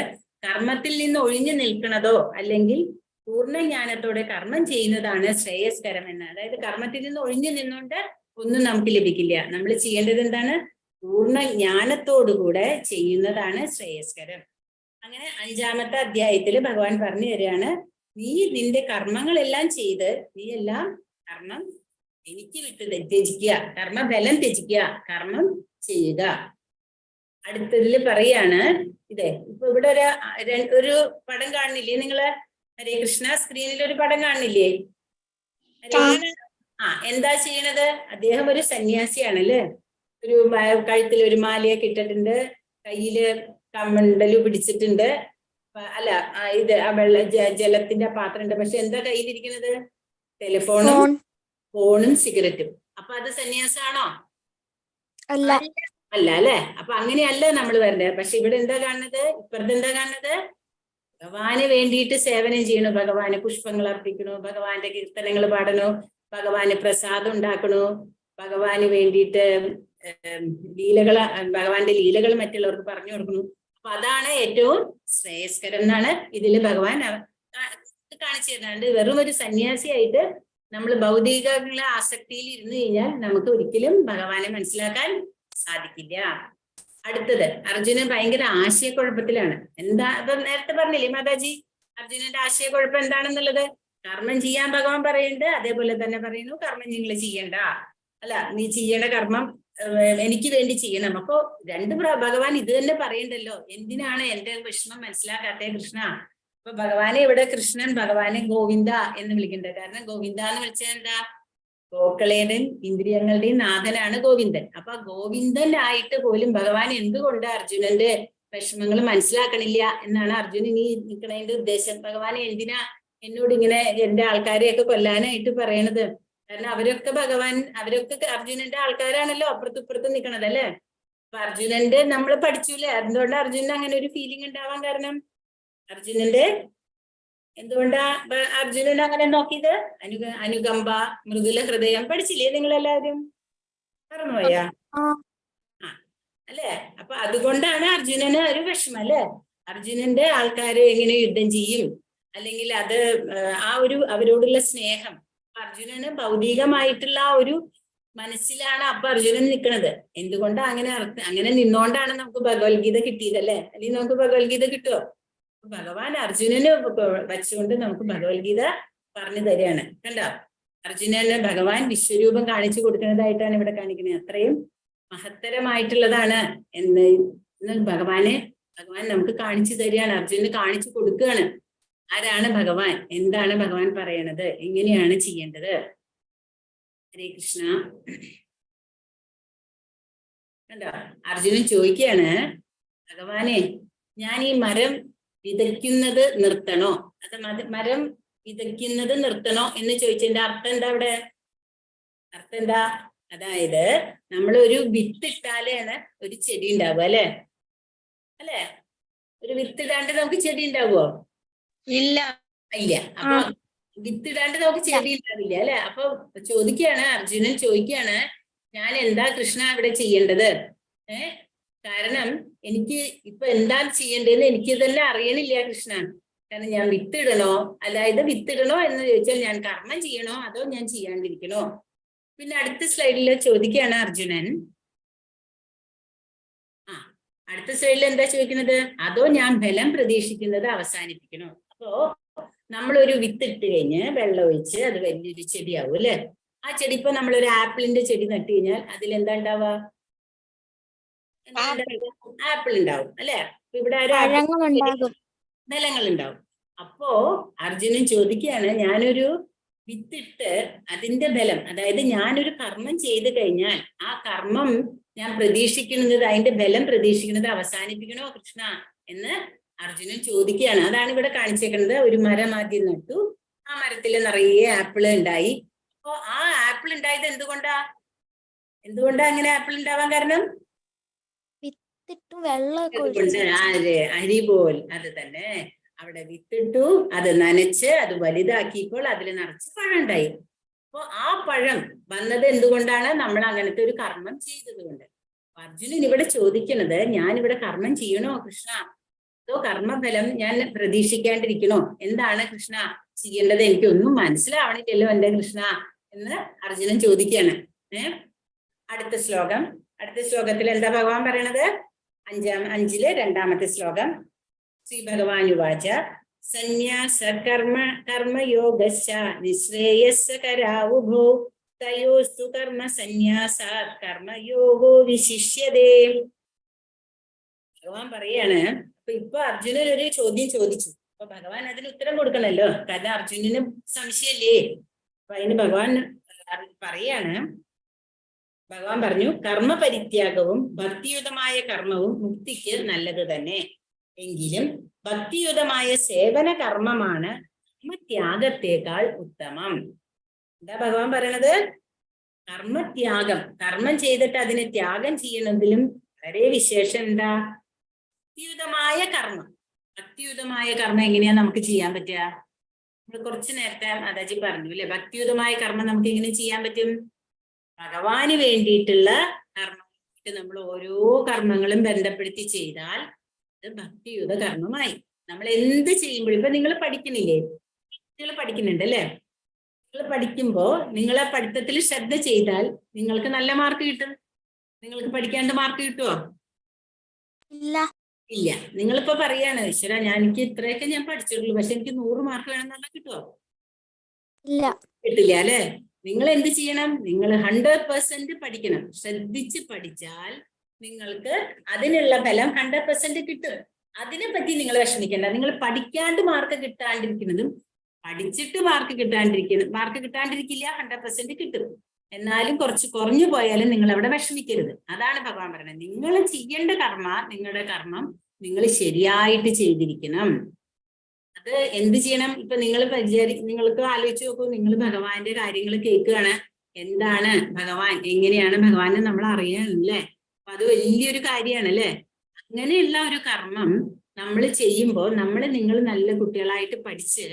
കർമ്മത്തിൽ നിന്ന് ഒഴിഞ്ഞു നിൽക്കുന്നതോ അല്ലെങ്കിൽ പൂർണ്ണജ്ഞാനത്തോടെ കർമ്മം ചെയ്യുന്നതാണ് ശ്രേയസ്കരം എന്ന്. അതായത് കർമ്മത്തിൽ നിന്ന് ഒഴിഞ്ഞു നിന്നുകൊണ്ട് ഒന്നും നമുക്ക് ലഭിക്കില്ല. നമ്മൾ ചെയ്യേണ്ടത് എന്താണ്? പൂർണ്ണജ്ഞാനത്തോടുകൂടെ ചെയ്യുന്നതാണ് ശ്രേയസ്കരം. അങ്ങനെ അഞ്ചാമത്തെ അധ്യായത്തിൽ ഭഗവാൻ പറഞ്ഞു തരികയാണ്, നീ നിന്റെ കർമ്മങ്ങളെല്ലാം ചെയ്ത് നീ എല്ലാം കർമ്മം എനിക്ക് വിട്ട് ത്യജിക്കുക, കർമ്മഫലം ത്യജിക്കുക, കർമ്മം ചെയ്യുക. അടുത്തതിൽ പറയാണ്, ഇതേ ഇപ്പൊ ഇവിടെ ഒരു പടം കാണുന്നില്ലേ നിങ്ങള്? ഹരേ കൃഷ്ണ, സ്ക്രീനിൽ ഒരു പടം കാണുന്നില്ലേ? എന്താ ചെയ്യണത്? അദ്ദേഹം ഒരു സന്യാസിയാണല്ലേ. ഒരു കഴുത്തിൽ ഒരു മാലയൊക്കെ ഇട്ടിട്ടുണ്ട്, കയ്യില് കമ്മണ്ടല് പിടിച്ചിട്ടുണ്ട്. അല്ല, ഇത് ജലത്തിന്റെ പാത്രം ഉണ്ട്. പക്ഷെ എന്താ കയ്യിലിരിക്കുന്നത്? ടെലിഫോണും ഫോണും സിഗരറ്റും. അപ്പൊ അത് സന്യാസാണോ? അല്ല അല്ലേ? അപ്പൊ അങ്ങനെയല്ല നമ്മൾ വരേണ്ടത്. പക്ഷെ ഇവിടെ എന്താ കാണുന്നത്? ഇപ്പുറത്ത് എന്താ കാണുന്നത്? ഭഗവാന് വേണ്ടിയിട്ട് സേവനം ചെയ്യണു, ഭഗവാന് പുഷ്പങ്ങൾ അർപ്പിക്കണു, ഭഗവാന്റെ കീർത്തനങ്ങൾ പാടണു, ഭഗവാന് പ്രസാദം ഉണ്ടാക്കണു, ഭഗവാന് വേണ്ടിയിട്ട് ഭഗവാന്റെ ലീലകൾ മറ്റുള്ളവർക്ക് പറഞ്ഞു കൊടുക്കണു. അപ്പൊ അതാണ് ഏറ്റവും ശ്രേയസ്കരം എന്നാണ് ഇതിൽ ഭഗവാൻ കാണിച്ചു തരുന്നുണ്ട്. വെറും ഒരു സന്യാസിയായിട്ട് നമ്മൾ ഭൗതികങ്ങളെ ആസക്തിയിൽ ഇരുന്നു കഴിഞ്ഞാൽ നമുക്ക് ഒരിക്കലും ഭഗവാനെ മനസ്സിലാക്കാൻ സാധിക്കില്ല. അടുത്തത്, അർജുനൻ ഭയങ്കര ആശയക്കുഴപ്പത്തിലാണ്. എന്താ ഇപ്പൊ നേരത്തെ പറഞ്ഞില്ലേ മാതാജി, അർജുനന്റെ ആശയക്കുഴപ്പം എന്താണെന്നുള്ളത്? കർമ്മം ചെയ്യാൻ ഭഗവാൻ പറയുന്നുണ്ട്, അതേപോലെ തന്നെ പറയുന്നു കർമ്മം നിങ്ങൾ ചെയ്യണ്ട, അല്ല നീ ചെയ്യേണ്ട കർമ്മം എനിക്ക് വേണ്ടി ചെയ്യണം. അപ്പോ ഭഗവാൻ ഇത് തന്നെ പറയണ്ടല്ലോ, എന്തിനാണ് എന്റെ വിഷമം മനസ്സിലാക്കാത്തേ കൃഷ്ണ? അപ്പൊ ഭഗവാനെ ഇവിടെ കൃഷ്ണൻ ഭഗവാനെ ഗോവിന്ദ എന്ന് വിളിക്കുന്നുണ്ട്. കാരണം ഗോവിന്ദ എന്ന് വിളിച്ചത് എന്താ? ഗോക്കളയുടെയും ഇന്ദ്രിയങ്ങളുടെയും നാഥനാണ് ഗോവിന്ദൻ. അപ്പൊ ഗോവിന്ദനായിട്ട് പോലും ഭഗവാൻ എന്തുകൊണ്ട് അർജുനന്റെ വിഷമങ്ങൾ മനസ്സിലാക്കണില്ല എന്നാണ് അർജുനൻ ഈ നിൽക്കണതിന്റെ ഉദ്ദേശം. ഭഗവാൻ എന്തിനാ എന്നോട് ഇങ്ങനെ എന്റെ ആൾക്കാരെയൊക്കെ കൊല്ലാനായിട്ട് പറയണത്? കാരണം അവരൊക്കെ അർജുനന്റെ ആൾക്കാരാണല്ലോ, അപ്പുറത്തും ഇപ്പുറത്തും നിൽക്കണത് അല്ലേ. അപ്പൊ അർജുനന്റെ നമ്മൾ പഠിച്ചൂലേ, എന്തുകൊണ്ട് അർജുനന് അങ്ങനെ ഒരു ഫീലിംഗ് ഉണ്ടാവാൻ കാരണം? അർജുനന്റെ എന്തുകൊണ്ടാ അർജുനൻ അങ്ങനെ നോക്കിയത്? അനുകമ്പ, മൃദുല ഹൃദയം പഠിച്ചില്ലേ നിങ്ങളെല്ലാവരും? മറന്നുപോയാ? അല്ലേ? അപ്പൊ അതുകൊണ്ടാണ് അർജുനന് ഒരു വിഷമം അല്ലേ. അർജുനന്റെ ആൾക്കാര് എങ്ങനെ യുദ്ധം ചെയ്യും, അല്ലെങ്കിൽ അത് അവരോടുള്ള സ്നേഹം. അർജുനന് ഭൗതികമായിട്ടുള്ള ആ ഒരു മനസ്സിലാണ് അപ്പൊ അർജുനൻ നിൽക്കുന്നത്. എന്തുകൊണ്ടാ അങ്ങനെ നിന്നോണ്ടാണ് നമുക്ക് ഭഗവത്ഗീത കിട്ടിയതല്ലേ. അല്ലെങ്കിൽ നമുക്ക് ഭഗവത്ഗീത കിട്ടുമോ? ഭഗവാൻ അർജുനന് വച്ചുകൊണ്ട് നമുക്ക് ഭഗവത്ഗീത പറഞ്ഞു തരികയാണ്. കണ്ടോ? അർജുനന് ഭഗവാൻ വിശ്വരൂപം കാണിച്ചു കൊടുക്കുന്നതായിട്ടാണ് ഇവിടെ കാണിക്കുന്നത്. അത്രയും മഹത്തരമായിട്ടുള്ളതാണ് എന്ന് ഭഗവാൻ നമുക്ക് കാണിച്ചു തരികയാണ്, അർജുനന് കാണിച്ചു കൊടുക്കുകയാണ്. ആരാണ് ഭഗവാൻ, എന്താണ് ഭഗവാൻ പറയണത്, എങ്ങനെയാണ് ചെയ്യേണ്ടത്. ഹരേ കൃഷ്ണ. കണ്ടോ? അർജുനൻ ചോദിക്കുകയാണ്, ഭഗവാനെ ഞാൻ ഈ മരം വിതയ്ക്കുന്നത് നിർത്തണോ? അത് മരം വിതയ്ക്കുന്നത് നിർത്തണോ എന്ന് ചോദിച്ചതിന്റെ അർത്ഥം എന്താ? അവിടെ അർത്ഥം എന്താ? അതായത് നമ്മൾ ഒരു വിത്തിട്ടാലാണ് ഒരു ചെടി ഉണ്ടാവുക അല്ലേ. ഒരു വിത്തിടാണ്ട് നമുക്ക് ചെടി ഉണ്ടാവുമോ? ഇല്ല. അപ്പൊ വിത്തിടാണ്ട് നമുക്ക് ചെടി ഉണ്ടാവില്ല അല്ലെ. അപ്പൊ അർജുനൻ ചോദിക്കുകയാണ്, ഞാൻ എന്താ കൃഷ്ണ ഇവിടെ ചെയ്യേണ്ടത്? കാരണം എനിക്ക് ഇപ്പൊ എന്താ ചെയ്യേണ്ടതെന്ന് എനിക്ക് തന്നെ അറിയണില്ല കൃഷ്ണ. കാരണം ഞാൻ വിത്തിടണോ, അതായത് വിത്തിടണോ എന്ന് ചോദിച്ചാൽ ഞാൻ കർമ്മം ചെയ്യണോ അതോ ഞാൻ ചെയ്യാണ്ടിരിക്കണോ? പിന്നെ അടുത്ത സ്ലൈഡിൽ ചോദിക്കുകയാണ് അർജുനൻ, അടുത്ത സ്ലൈഡിൽ എന്താ ചോദിക്കുന്നത്? അതോ ഞാൻ ഫലം പ്രതീക്ഷിക്കുന്നത് അവസാനിപ്പിക്കണോ? അപ്പോ നമ്മളൊരു വിത്തിട്ട് കഴിഞ്ഞ് വെള്ളം ഒഴിച്ച് അത് വലിയൊരു ചെടിയാവും അല്ലെ. ആ ചെടി ഇപ്പൊ നമ്മളൊരു ആപ്പിളിന്റെ ചെടി നട്ടു കഴിഞ്ഞാൽ അതിലെന്താ ഉണ്ടാവുക? ആപ്പിൾ ഉണ്ടാവും അല്ലെ. ഇവിടെ നിലങ്ങൾ ഉണ്ടാവും. അപ്പോ അർജുനൻ ചോദിക്കുകയാണ്, ഞാനൊരു വിത്തിട്ട് അതിന്റെ ബലം, അതായത് ഞാനൊരു കർമ്മം ചെയ്തു കഴിഞ്ഞാൽ ആ കർമ്മം ഞാൻ പ്രതീക്ഷിക്കുന്നത്, അതിന്റെ ബലം പ്രതീക്ഷിക്കുന്നത് അവസാനിപ്പിക്കണോ കൃഷ്ണ എന്ന് അർജുനൻ ചോദിക്കുകയാണ്. അതാണ് ഇവിടെ കാണിച്ചേക്കുന്നത്. ഒരു മരം ആദ്യം നട്ടു, ആ മരത്തിൽ നിറയെ ആപ്പിള് ഉണ്ടായി. അപ്പൊ ആ ആപ്പിൾ ഉണ്ടായത് എന്തുകൊണ്ടാ അങ്ങനെ ആപ്പിൾ ഉണ്ടാവാൻ കാരണം? അരിപോൽ, അത് തന്നെ. അവിടെ വിത്തിട്ടു, അത് നനച്ച് അത് വലുതാക്കിയപ്പോൾ അതിൽ നിറച്ച് പഴം ഉണ്ടായി. അപ്പൊ ആ പഴം വന്നത് എന്തുകൊണ്ടാണ്? നമ്മൾ അങ്ങനത്തെ ഒരു കർമ്മം ചെയ്തത് കൊണ്ട്. അർജുനൻ ഇവിടെ ചോദിക്കുന്നത്, ഞാനിവിടെ കർമ്മം ചെയ്യണോ കൃഷ്ണ, അതോ കർമ്മഫലം ഞാൻ പ്രതീക്ഷിക്കാണ്ടിരിക്കണോ? എന്താണ് കൃഷ്ണ ചെയ്യേണ്ടത്? എനിക്കൊന്നും മനസ്സിലാവണില്ലല്ലോ എന്റെ കൃഷ്ണ എന്ന് അർജുനൻ ചോദിക്കുകയാണ്. അടുത്ത ശ്ലോകത്തിൽ എന്താ ഭഗവാൻ പറയണത്? 5-ലെ 2-ാമത്തെ ശ്ലോകം. ശ്രീ ഭഗവാൻ ഉവാച സന്യാസ കർമ്മയോഗശ്ച നിശ്രേയസ്കരാവുഭോ തയോസ്തു കർമ്മ സന്യാസാത് കർമ്മയോഗോ വിശിഷ്യതേ. ഭഗവാൻ പറയാണ്, ഇപ്പൊ അർജുനൻ ഒരു ചോദ്യം ചോദിച്ചു. അപ്പൊ ഭഗവാൻ അതിന് ഉത്തരം കൊടുക്കണല്ലോ, കാരണം അർജുനന് സംശയല്ലേ. അപ്പൊ അതിന് ഭഗവാൻ പറഞ്ഞു, കർമ്മ പരിത്യാഗവും ഭക്തിയുതമായ കർമ്മവും മുക്തിക്ക് നല്ലത് തന്നെ. എങ്കിലും ഭക്തിയുതമായ സേവന കർമ്മമാണ് കർമ്മത്യാഗത്തേക്കാൾ ഉത്തമം. എന്താ ഭഗവാൻ പറയണത്? കർമ്മത്യാഗം, കർമ്മം ചെയ്തിട്ട് അതിനെ ത്യാഗം ചെയ്യണമെങ്കിലും വളരെ വിശേഷം എന്താ? ഭക്തിയുതമായ കർമ്മം എങ്ങനെയാ നമുക്ക് ചെയ്യാൻ പറ്റുക? നമ്മൾ കുറച്ചു നേരത്തെ മാതാജി പറഞ്ഞു അല്ലെ, ഭക്തിയുതമായ കർമ്മം നമുക്ക് എങ്ങനെ ചെയ്യാൻ പറ്റും? ഭഗവാന് വേണ്ടിയിട്ടുള്ള കർമ്മം നമ്മൾ ഓരോ കർമ്മങ്ങളും ബന്ധപ്പെടുത്തി ചെയ്താൽ അത് ഭക്തിയുത കർമ്മമായി. നമ്മൾ എന്ത് ചെയ്യുമ്പോഴും, ഇപ്പൊ നിങ്ങൾ പഠിക്കുന്നില്ലേ, നിങ്ങൾ പഠിക്കുന്നുണ്ട് അല്ലെ. നിങ്ങൾ പഠിക്കുമ്പോ നിങ്ങളെ പഠിത്തത്തിൽ ശ്രദ്ധ ചെയ്താൽ നിങ്ങൾക്ക് നല്ല മാർക്ക് കിട്ടും. നിങ്ങൾക്ക് പഠിക്കാണ്ട് മാർക്ക് കിട്ടുമോ? ഇല്ല. നിങ്ങളിപ്പോ പറയാണ്, ഈശ്വര എനിക്ക് ഇത്രയൊക്കെ ഞാൻ പഠിച്ചിട്ടുള്ളൂ, പക്ഷെ എനിക്ക് 100 മാർക്ക് വേണമെന്നുള്ള കിട്ടുമോ? കിട്ടില്ല അല്ലെ. നിങ്ങൾ എന്ത് ചെയ്യണം? നിങ്ങൾ 100% പഠിക്കണം. ശ്രദ്ധിച്ച് പഠിച്ചാൽ നിങ്ങൾക്ക് അതിനുള്ള ഫലം 100% കിട്ടും. അതിനെപ്പറ്റി നിങ്ങൾ വിഷമിക്കേണ്ട. നിങ്ങൾ പഠിക്കാണ്ട് മാർക്ക് കിട്ടാണ്ടിരിക്കുന്നതും പഠിച്ചിട്ട് മാർക്ക് കിട്ടാണ്ടിരിക്കില്ല, 100% കിട്ടും. എന്നാലും കുറച്ച് കുറഞ്ഞു പോയാലും നിങ്ങൾ അവിടെ വിഷമിക്കരുത്. അതാണ് ഭഗവാൻ പറയുന്നത്. നിങ്ങൾ ചെയ്യേണ്ട നിങ്ങളുടെ കർമ്മം നിങ്ങൾ ശരിയായിട്ട് ചെയ്തിരിക്കണം. അത് എന്ത് ചെയ്യണം? ഇപ്പൊ നിങ്ങൾക്ക് ആലോചിച്ച് നോക്കൂ, നിങ്ങൾ ഭഗവാന്റെ കാര്യങ്ങൾ കേൾക്കുകയാണ്. എന്താണ് ഭഗവാൻ, എങ്ങനെയാണ് ഭഗവാനെ നമ്മൾ അറിയാനല്ലേ? അപ്പൊ അത് വലിയൊരു കാര്യമാണ് അല്ലെ? അങ്ങനെയുള്ള ഒരു കർമ്മം നമ്മൾ ചെയ്യുമ്പോൾ നിങ്ങൾ നല്ല കുട്ടികളായിട്ട് പഠിച്ച്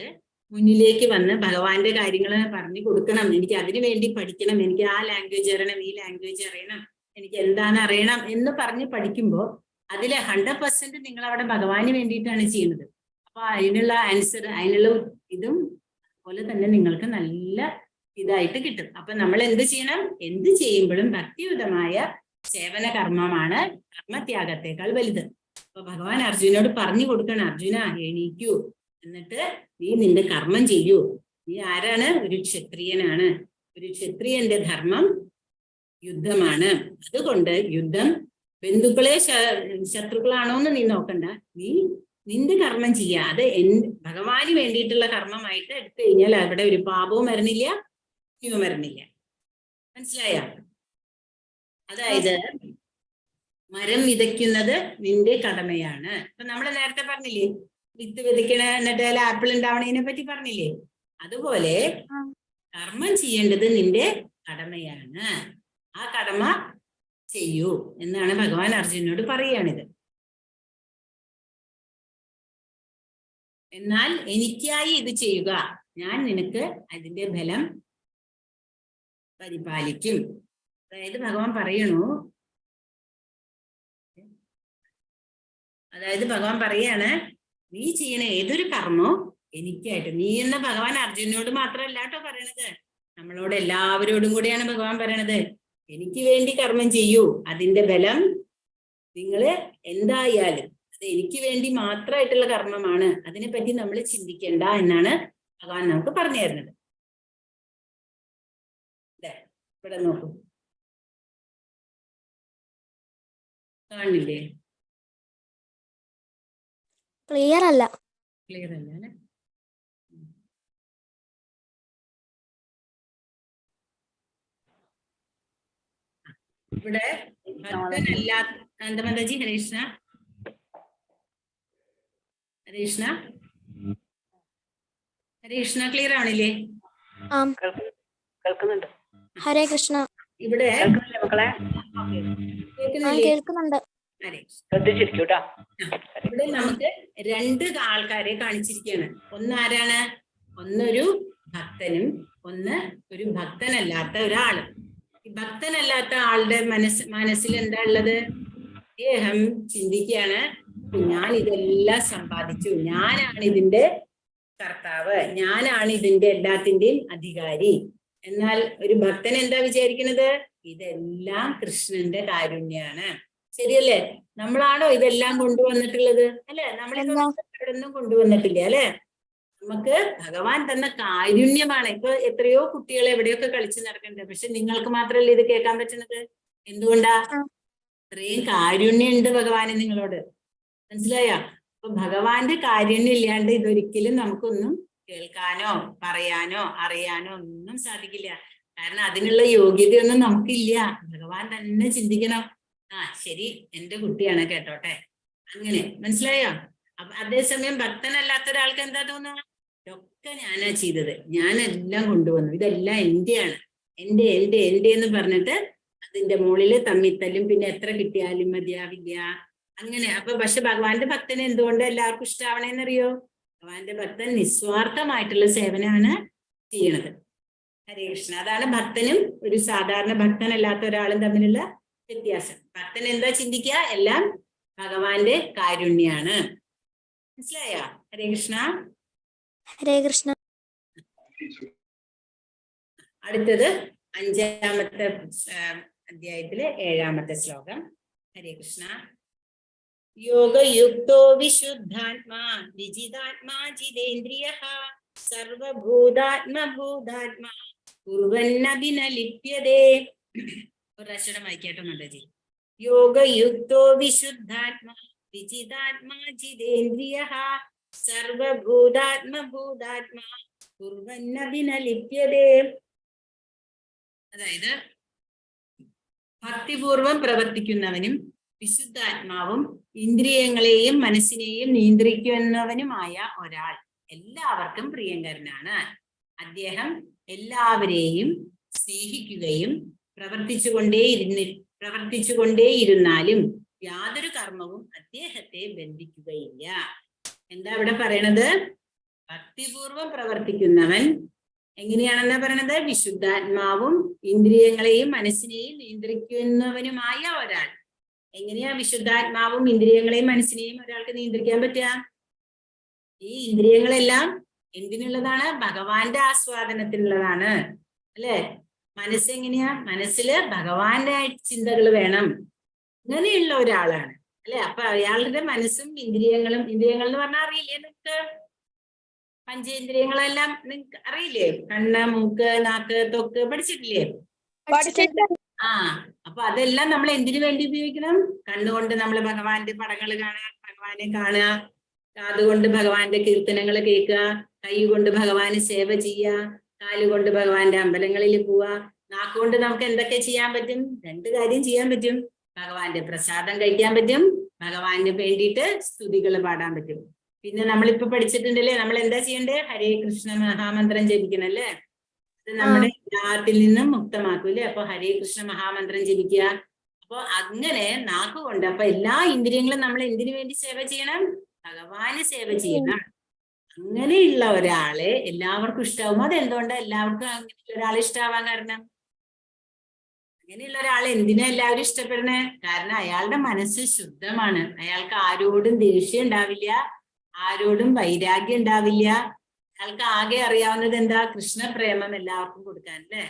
മുന്നിലേക്ക് വന്ന് ഭഗവാന്റെ കാര്യങ്ങൾ പറഞ്ഞു കൊടുക്കണം. എനിക്ക് അതിനു വേണ്ടി പഠിക്കണം, എനിക്ക് ആ ലാംഗ്വേജ് അറിയണം, ഈ ലാംഗ്വേജ് അറിയണം, എനിക്ക് എന്താണ് അറിയണം എന്ന് പറഞ്ഞ് പഠിക്കുമ്പോൾ അതിൽ 100% നിങ്ങൾ അവിടെ ഭഗവാന് വേണ്ടിയിട്ടാണ് ചെയ്യുന്നത്. അപ്പൊ അതിനുള്ള ആൻസർ, അതിനുള്ള ഇതും അതുപോലെ തന്നെ നിങ്ങൾക്ക് നല്ല ഇതായിട്ട് കിട്ടും. അപ്പൊ നമ്മൾ എന്ത് ചെയ്യണം? എന്ത് ചെയ്യുമ്പോഴും ഭക്തിയുതമായ സേവന കർമ്മമാണ് കർമ്മത്യാഗത്തെക്കാൾ വലുത്. അപ്പൊ ഭഗവാൻ അർജുനോട് പറഞ്ഞു കൊടുക്കണം, അർജുന എണീക്കൂ, എന്നിട്ട് നീ നിന്റെ കർമ്മം ചെയ്യൂ. നീ ആരാണ്? ഒരു ക്ഷത്രിയനാണ്. ഒരു ക്ഷത്രിയന്റെ ധർമ്മം യുദ്ധമാണ്. അതുകൊണ്ട് യുദ്ധം ബന്ധുക്കളെ ശത്രുക്കളാണോന്ന് നീ നോക്കണ്ട, നീ നിന്റെ കർമ്മം ചെയ്യുക. അത് ഭഗവാന് വേണ്ടിയിട്ടുള്ള കർമ്മമായിട്ട് എടുത്തു കഴിഞ്ഞാൽ അവിടെ ഒരു പാപവും വരണില്ല, പുണ്യവും വരണില്ല. മനസ്സിലായോ? അതായത് മരം വിതയ്ക്കുന്നത് നിന്റെ കടമയാണ്. ഇപ്പൊ നമ്മൾ നേരത്തെ പറഞ്ഞില്ലേ, വിത്ത് വിതയ്ക്കണ എന്നിട്ട് ആപ്പിൾ ഉണ്ടാവണതിനെ പറ്റി പറഞ്ഞില്ലേ? അതുപോലെ കർമ്മം ചെയ്യേണ്ടത് നിന്റെ കടമയാണ്. ആ കടമ ചെയ്യൂ എന്നാണ് ഭഗവാൻ അർജുനോട് പറയുകയാണിത്. എന്നാൽ എനിക്കായി ഇത് ചെയ്യുക, ഞാൻ നിനക്ക് അതിന്റെ ഫലം പരിപാലിക്കും. അതായത് ഭഗവാൻ പറയാണ്, നീ ചെയ്യണ ഏതൊരു കർമ്മോ എനിക്കായിട്ട്. നീ എന്ന ഭഗവാൻ അർജുനോട് മാത്രമല്ല കേട്ടോ പറയണത്, നമ്മളോട് എല്ലാവരോടും കൂടിയാണ് ഭഗവാൻ പറയണത്. എനിക്ക് വേണ്ടി കർമ്മം ചെയ്യൂ, അതിന്റെ ഫലം നിങ്ങള് എന്തായാലും അത് എനിക്ക് വേണ്ടി മാത്രമായിട്ടുള്ള കർമ്മമാണ്, അതിനെപ്പറ്റി നമ്മൾ ചിന്തിക്കേണ്ട എന്നാണ് ഭഗവാൻ നമുക്ക് പറഞ്ഞു തരുന്നത്. ഇവിടെ നോക്കൂ, കാണില്ലേ? ക്ലിയർ അല്ല അല്ലെ? ഇവിടെ ഭക്തനല്ലാത്ത എന്താ മാതാജി? ഹരേഷ്ണ ക്ലിയർ ആവണില്ലേ? കേൾക്കുന്നുണ്ട്. ഹരേ കൃഷ്ണ. ഇവിടെ മക്കളെ കേൾക്കുന്നുണ്ട്. ശ്രദ്ധിച്ചിരിക്കൂട്ടാ. ഇവിടെ നമുക്ക് 2 ആൾക്കാരെ കാണിച്ചിരിക്കുകയാണ്. ഒന്നാരാണ്? ഒന്നൊരു ഭക്തനും ഒരു ഭക്തനല്ലാത്ത ഒരാളും. ഈ ഭക്തനല്ലാത്ത ആളുടെ മനസ്സിൽ എന്താ ഉള്ളത്? അദ്ദേഹം ചിന്തിക്കുകയാണ്, ഞാൻ ഇതെല്ലാം സമ്പാദിച്ചു, ഞാനാണ് ഇതിന്റെ കർത്താവ്, ഞാനാണ് ഇതിന്റെ എല്ലാത്തിന്റെയും അധികാരി. എന്നാൽ ഒരു ഭക്തൻ എന്താ വിചാരിക്കുന്നത്? ഇതെല്ലാം കൃഷ്ണന്റെ കാരുണ്യാണ്. ശരിയല്ലേ? നമ്മളാണോ ഇതെല്ലാം കൊണ്ടുവന്നിട്ടുള്ളത്? അല്ലെ? നമ്മളിതൊന്നും കൊണ്ടുവന്നിട്ടില്ല അല്ലെ? നമുക്ക് ഭഗവാൻ തന്ന കാരുണ്യമാണ്. ഇപ്പൊ എത്രയോ കുട്ടികൾ എവിടെയൊക്കെ കളിച്ചു നടക്കുന്നുണ്ട്, പക്ഷെ നിങ്ങൾക്ക് മാത്രമല്ലേ ഇത് കേൾക്കാൻ പറ്റുന്നത്? എന്തുകൊണ്ടാ? ഇത്രയും കാരുണ്യം ഉണ്ട് ഭഗവാന് നിങ്ങളോട്. മനസ്സിലായോ? അപ്പൊ ഭഗവാന്റെ കാരുണ്യം ഇല്ലാണ്ട് ഇതൊരിക്കലും നമുക്കൊന്നും കേൾക്കാനോ പറയാനോ അറിയാനോ ഒന്നും സാധിക്കില്ല. കാരണം അതിനുള്ള യോഗ്യതയൊന്നും നമുക്കില്ല. ഭഗവാൻ തന്നെ ചിന്തിക്കണം, ശരി എന്റെ കുട്ടിയാണ്, കേട്ടോട്ടെ. അങ്ങനെ മനസ്സിലായോ? അപ്പൊ അതേസമയം ഭക്തനല്ലാത്ത ഒരാൾക്ക് എന്താ തോന്നുക? ഇതൊക്കെ ഞാനാ ചെയ്തത്, ഞാനെല്ലാം കൊണ്ടുവന്നു, ഇതെല്ലാം എന്റെയാണ്, എന്റെ എന്ന് പറഞ്ഞിട്ട് അതിന്റെ മുകളില് തമ്മിത്തല്ലും, പിന്നെ എത്ര കിട്ടിയാലും മതിയാവില്ല അങ്ങനെ. അപ്പൊ പക്ഷെ ഭഗവാന്റെ ഭക്തന് എന്തുകൊണ്ട് എല്ലാവർക്കും ഇഷ്ടാവണേന്നറിയോ? ഭഗവാന്റെ ഭക്തൻ നിസ്വാർത്ഥമായിട്ടുള്ള സേവനമാണ് ചെയ്യണത്. ഹരേ കൃഷ്ണ. അതാണ് ഭക്തനും ഒരു സാധാരണ ഭക്തനല്ലാത്ത ഒരാളും തമ്മിലുള്ള വ്യത്യാസം. ഭക്തൻ എന്താ ചിന്തിക്കുക? എല്ലാം ഭഗവാന്റെ കാരുണ്യാണ്. മനസ്സിലായോ? ഹരേ കൃഷ്ണ. ഹരേ കൃഷ്ണ. അടുത്തത് 5-ാമത്തെ അധ്യായത്തിലെ 7-ാമത്തെ ശ്ലോകം. ഹരേ കൃഷ്ണ. യോഗയുക്തോ വിശുദ്ധാത്മാ വിജിതാത്മാ ജിതേന്ദ്രിയഃ സർവഭൂതാത്മഭൂതാത്മാ കുർവന്നഭിനലിപ്യതേ. ഒരു പ്രാവശ്യം വായിക്കാട്ടോ മാതാജി. യോഗയുക്തോ വിശുദ്ധാത്മാ വിജിതാത്മാ ജിതേന്ദ്രിയഃ സർവഭൂതാത്മഭൂതാത്മാ കുർവന്നഭിനലിപ്യതേ. അതായത് ഭക്തിപൂർവം പ്രവർത്തിക്കുന്നവനും വിശുദ്ധാത്മാവും ഇന്ദ്രിയങ്ങളെയും മനസ്സിനെയും നിയന്ത്രിക്കുന്നവനുമായ ഒരാൾ എല്ലാവർക്കും പ്രിയങ്കരനാണ്. അദ്ദേഹം എല്ലാവരെയും സ്നേഹിക്കുകയും പ്രവർത്തിച്ചുകൊണ്ടേയിരുന്നാലും യാതൊരു കർമ്മവും അദ്ദേഹത്തെ ബന്ധിക്കുകയില്ല. എന്താ ഇവിടെ പറയണത്? ഭക്തിപൂർവം പ്രവർത്തിക്കുന്നവൻ എങ്ങനെയാണെന്നാ പറയണത്? വിശുദ്ധാത്മാവും ഇന്ദ്രിയങ്ങളെയും മനസ്സിനെയും നിയന്ത്രിക്കുന്നവനുമായ ഒരാൾ. എങ്ങനെയാ വിശുദ്ധാത്മാവും ഇന്ദ്രിയങ്ങളെയും മനസ്സിനെയും ഒരാൾക്ക് നിയന്ത്രിക്കാൻ പറ്റുക? ഈ ഇന്ദ്രിയങ്ങളെല്ലാം എന്തിനുള്ളതാണ്? ഭഗവാന്റെ ആസ്വാദനത്തിനുള്ളതാണ്, അല്ലെ? മനസ്സെങ്ങനെയാ? മനസ്സില് ഭഗവാന്റെ ചിന്തകൾ വേണം. അങ്ങനെയുള്ള ഒരാളാണ്, അല്ലെ? അപ്പൊ അയാളുടെ മനസ്സും ഇന്ദ്രിയങ്ങൾ എന്ന് പറഞ്ഞാൽ അറിയില്ലേ നിങ്ങൾക്ക്? പഞ്ചേന്ദ്രിയങ്ങളെല്ലാം നിങ്ങൾക്ക് അറിയില്ലേ? കണ്ണ്, മൂക്ക്, നാക്ക്, ത്വക്ക് പഠിച്ചിട്ടില്ലേ? ആ, അപ്പൊ അതെല്ലാം നമ്മൾ എന്തിനു വേണ്ടി ഉപയോഗിക്കണം? കണ്ണുകൊണ്ട് നമ്മൾ ഭഗവാന്റെ പടങ്ങൾ കാണുക, ഭഗവാനെ കാണുക. കാതുകൊണ്ട് ഭഗവാന്റെ കീർത്തനങ്ങൾ കേൾക്കുക, കൈ കൊണ്ട് ഭഗവാന് സേവ ചെയ്യുക, കാലുകൊണ്ട് ഭഗവാന്റെ അമ്പലങ്ങളിൽ പോവുക. നാക്കുകൊണ്ട് നമുക്ക് എന്തൊക്കെ ചെയ്യാൻ പറ്റും? 2 കാര്യം ചെയ്യാൻ പറ്റും. ഭഗവാന്റെ പ്രസാദം കഴിക്കാൻ പറ്റും, ഭഗവാന് വേണ്ടിയിട്ട് സ്തുതികൾ പാടാൻ പറ്റും. പിന്നെ നമ്മളിപ്പോ പഠിച്ചിട്ടുണ്ടല്ലേ, നമ്മൾ എന്താ ചെയ്യണ്ടേ? ഹരേ കൃഷ്ണ മഹാമന്ത്രം ജപിക്കണല്ലേ? അത് നമ്മുടെ എല്ലാത്തിൽ നിന്നും മുക്തമാക്കൂല്ലേ? അപ്പൊ ഹരേ കൃഷ്ണ മഹാമന്ത്രം ജപിക്കുക. അപ്പൊ അങ്ങനെ നാക്കുകൊണ്ട് അപ്പൊ എല്ലാ ഇന്ദ്രിയങ്ങളും നമ്മൾ എന്തിനു വേണ്ടി സേവ ചെയ്യണം? ഭഗവാന് സേവ ചെയ്യണം. അങ്ങനെയുള്ള ഒരാളെ എല്ലാവർക്കും ഇഷ്ടാവും. അതെന്തുകൊണ്ടാ എല്ലാവർക്കും അങ്ങനെയുള്ള ഒരാളെ ഇഷ്ടാവാൻ കാരണം? അങ്ങനെയുള്ള ഒരാളെ എന്തിനാ എല്ലാവരും ഇഷ്ടപ്പെടണേ? കാരണം അയാളുടെ മനസ്സ് ശുദ്ധമാണ്. അയാൾക്ക് ആരോടും ദേഷ്യം ഉണ്ടാവില്ല, ആരോടും വൈരാഗ്യം ഉണ്ടാവില്ല. അയാൾക്ക് ആകെ അറിയാവുന്നത് എന്താ? കൃഷ്ണപ്രേമം എല്ലാവർക്കും കൊടുക്കാൻ, അല്ലേ?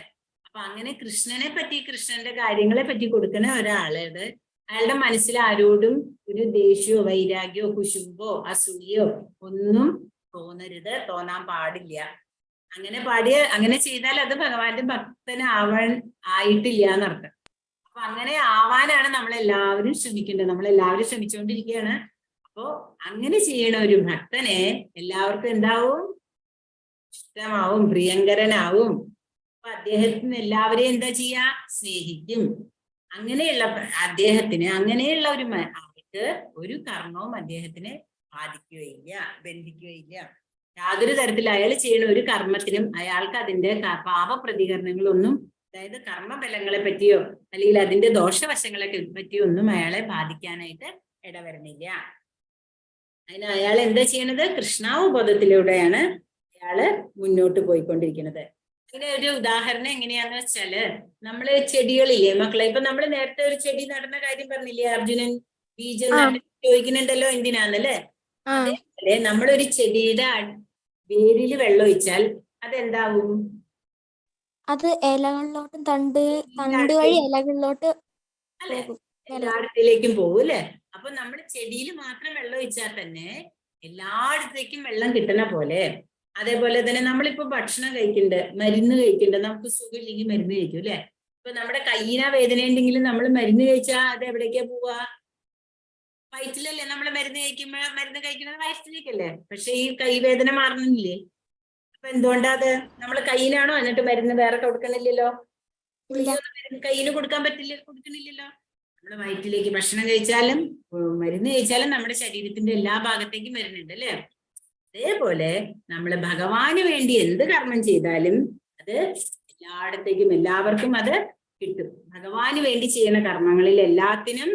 അപ്പൊ അങ്ങനെ കൃഷ്ണനെ പറ്റി, കൃഷ്ണന്റെ കാര്യങ്ങളെ പറ്റി കൊടുക്കുന്ന ഒരാളത് അയാളുടെ മനസ്സിൽ ആരോടും ഒരു ദേഷ്യമോ വൈരാഗ്യമോ കുശുമ്പോ അസൂയോ ഒന്നും തോന്നാൻ പാടില്ല. അങ്ങനെ ചെയ്താൽ അത് ഭഗവാന്റെ ആയിട്ടില്ല എന്നർത്ഥം. അപ്പൊ അങ്ങനെ ആവാനാണ് നമ്മളെല്ലാവരും ശ്രമിക്കേണ്ടത്. നമ്മളെല്ലാവരും ശ്രമിച്ചുകൊണ്ടിരിക്കുകയാണ്. അപ്പോ അങ്ങനെ ചെയ്യണ ഒരു ഭക്തനെ എല്ലാവർക്കും എന്താവും? ഇഷ്ടമാവും, പ്രിയങ്കരനാവും. അപ്പൊ അദ്ദേഹത്തിന് എല്ലാവരെയും എന്താ ചെയ്യാ? സ്നേഹിക്കും. അങ്ങനെയുള്ള അങ്ങനെയുള്ള ആൾക്ക് ഒരു കർമ്മവും അദ്ദേഹത്തിന് ബാധിക്കുകയില്ല, ബന്ധിക്കുകയില്ല. യാതൊരു തരത്തിൽ അയാൾ ചെയ്യുന്ന ഒരു കർമ്മത്തിനും അയാൾക്ക് അതിന്റെ പാപപ്രതികരണങ്ങളൊന്നും, അതായത് കർമ്മഫലങ്ങളെ പറ്റിയോ അല്ലെങ്കിൽ അതിന്റെ ദോഷവശങ്ങളെ പറ്റിയോ ഒന്നും അയാളെ ബാധിക്കാനായിട്ട് ഇടവരുന്നില്ല. അതിന് അയാൾ എന്താ ചെയ്യണത്? കൃഷ്ണാവബോധത്തിലൂടെയാണ് അയാള് മുന്നോട്ട് പോയിക്കൊണ്ടിരിക്കുന്നത്. അതിന് ഒരു ഉദാഹരണം എങ്ങനെയാന്ന് വെച്ചാല്, നമ്മള് ചെടികളില്ലേ മക്കളെ? ഇപ്പൊ നമ്മൾ നേരത്തെ ഒരു ചെടി നടുന്ന കാര്യം പറഞ്ഞില്ലേ? അർജുനൻ ബീജം ചോദിക്കുന്നുണ്ടല്ലോ എന്തിനാന്നല്ലേ? അതേപോലെ നമ്മളൊരു ചെടിയുടെ വേരില് വെള്ളം ഒഴിച്ചാൽ അതെന്താവും? അത് ഇലകളിലോട്ടും തണ്ട് വഴി ഇലകളിലോട്ട് അല്ലെ? എല്ലായിടത്തിലേക്കും പോകും, അല്ലെ? അപ്പൊ നമ്മൾ ചെടിയിൽ മാത്രം വെള്ളം ഒഴിച്ചാൽ തന്നെ എല്ലായിടത്തേക്കും വെള്ളം കിട്ടുന്ന പോലെ, അതേപോലെ തന്നെ നമ്മളിപ്പോ ഭക്ഷണം കഴിക്കുന്നുണ്ട്, മരുന്ന് കഴിക്കുന്നുണ്ട്. നമുക്ക് സുഖമില്ലെങ്കിൽ മരുന്ന് കഴിക്കും, അല്ലെ? ഇപ്പൊ നമ്മുടെ കയ്യിന വേദന ഉണ്ടെങ്കിലും നമ്മൾ മരുന്ന് കഴിച്ചാൽ അത് എവിടേക്കാ പോവാ? വയറ്റിലല്ലേ? നമ്മൾ മരുന്ന് കഴിക്കുന്നത് വയറ്റിലേക്കല്ലേ? പക്ഷെ ഈ കൈവേദന മാറണില്ലേ? അപ്പൊ എന്തുകൊണ്ടാ അത്? നമ്മൾ കയ്യിനാണോ എന്നിട്ട് മരുന്ന് വേറെ കൊടുക്കണില്ലല്ലോ? കയ്യിന് കൊടുക്കാൻ കൊടുക്കണില്ലല്ലോ. നമ്മുടെ വയറ്റിലേക്ക് ഭക്ഷണം കഴിച്ചാലും മരുന്ന് കഴിച്ചാലും നമ്മുടെ ശരീരത്തിന്റെ എല്ലാ ഭാഗത്തേക്കും മരുന്നുണ്ട്, അല്ലേ? അതേപോലെ നമ്മൾ ഭഗവാന് വേണ്ടി എന്ത് കർമ്മം ചെയ്താലും അത് എല്ലായിടത്തേക്കും എല്ലാവർക്കും അത് കിട്ടും. ഭഗവാന് വേണ്ടി ചെയ്യുന്ന കർമ്മങ്ങളിൽ എല്ലാത്തിനും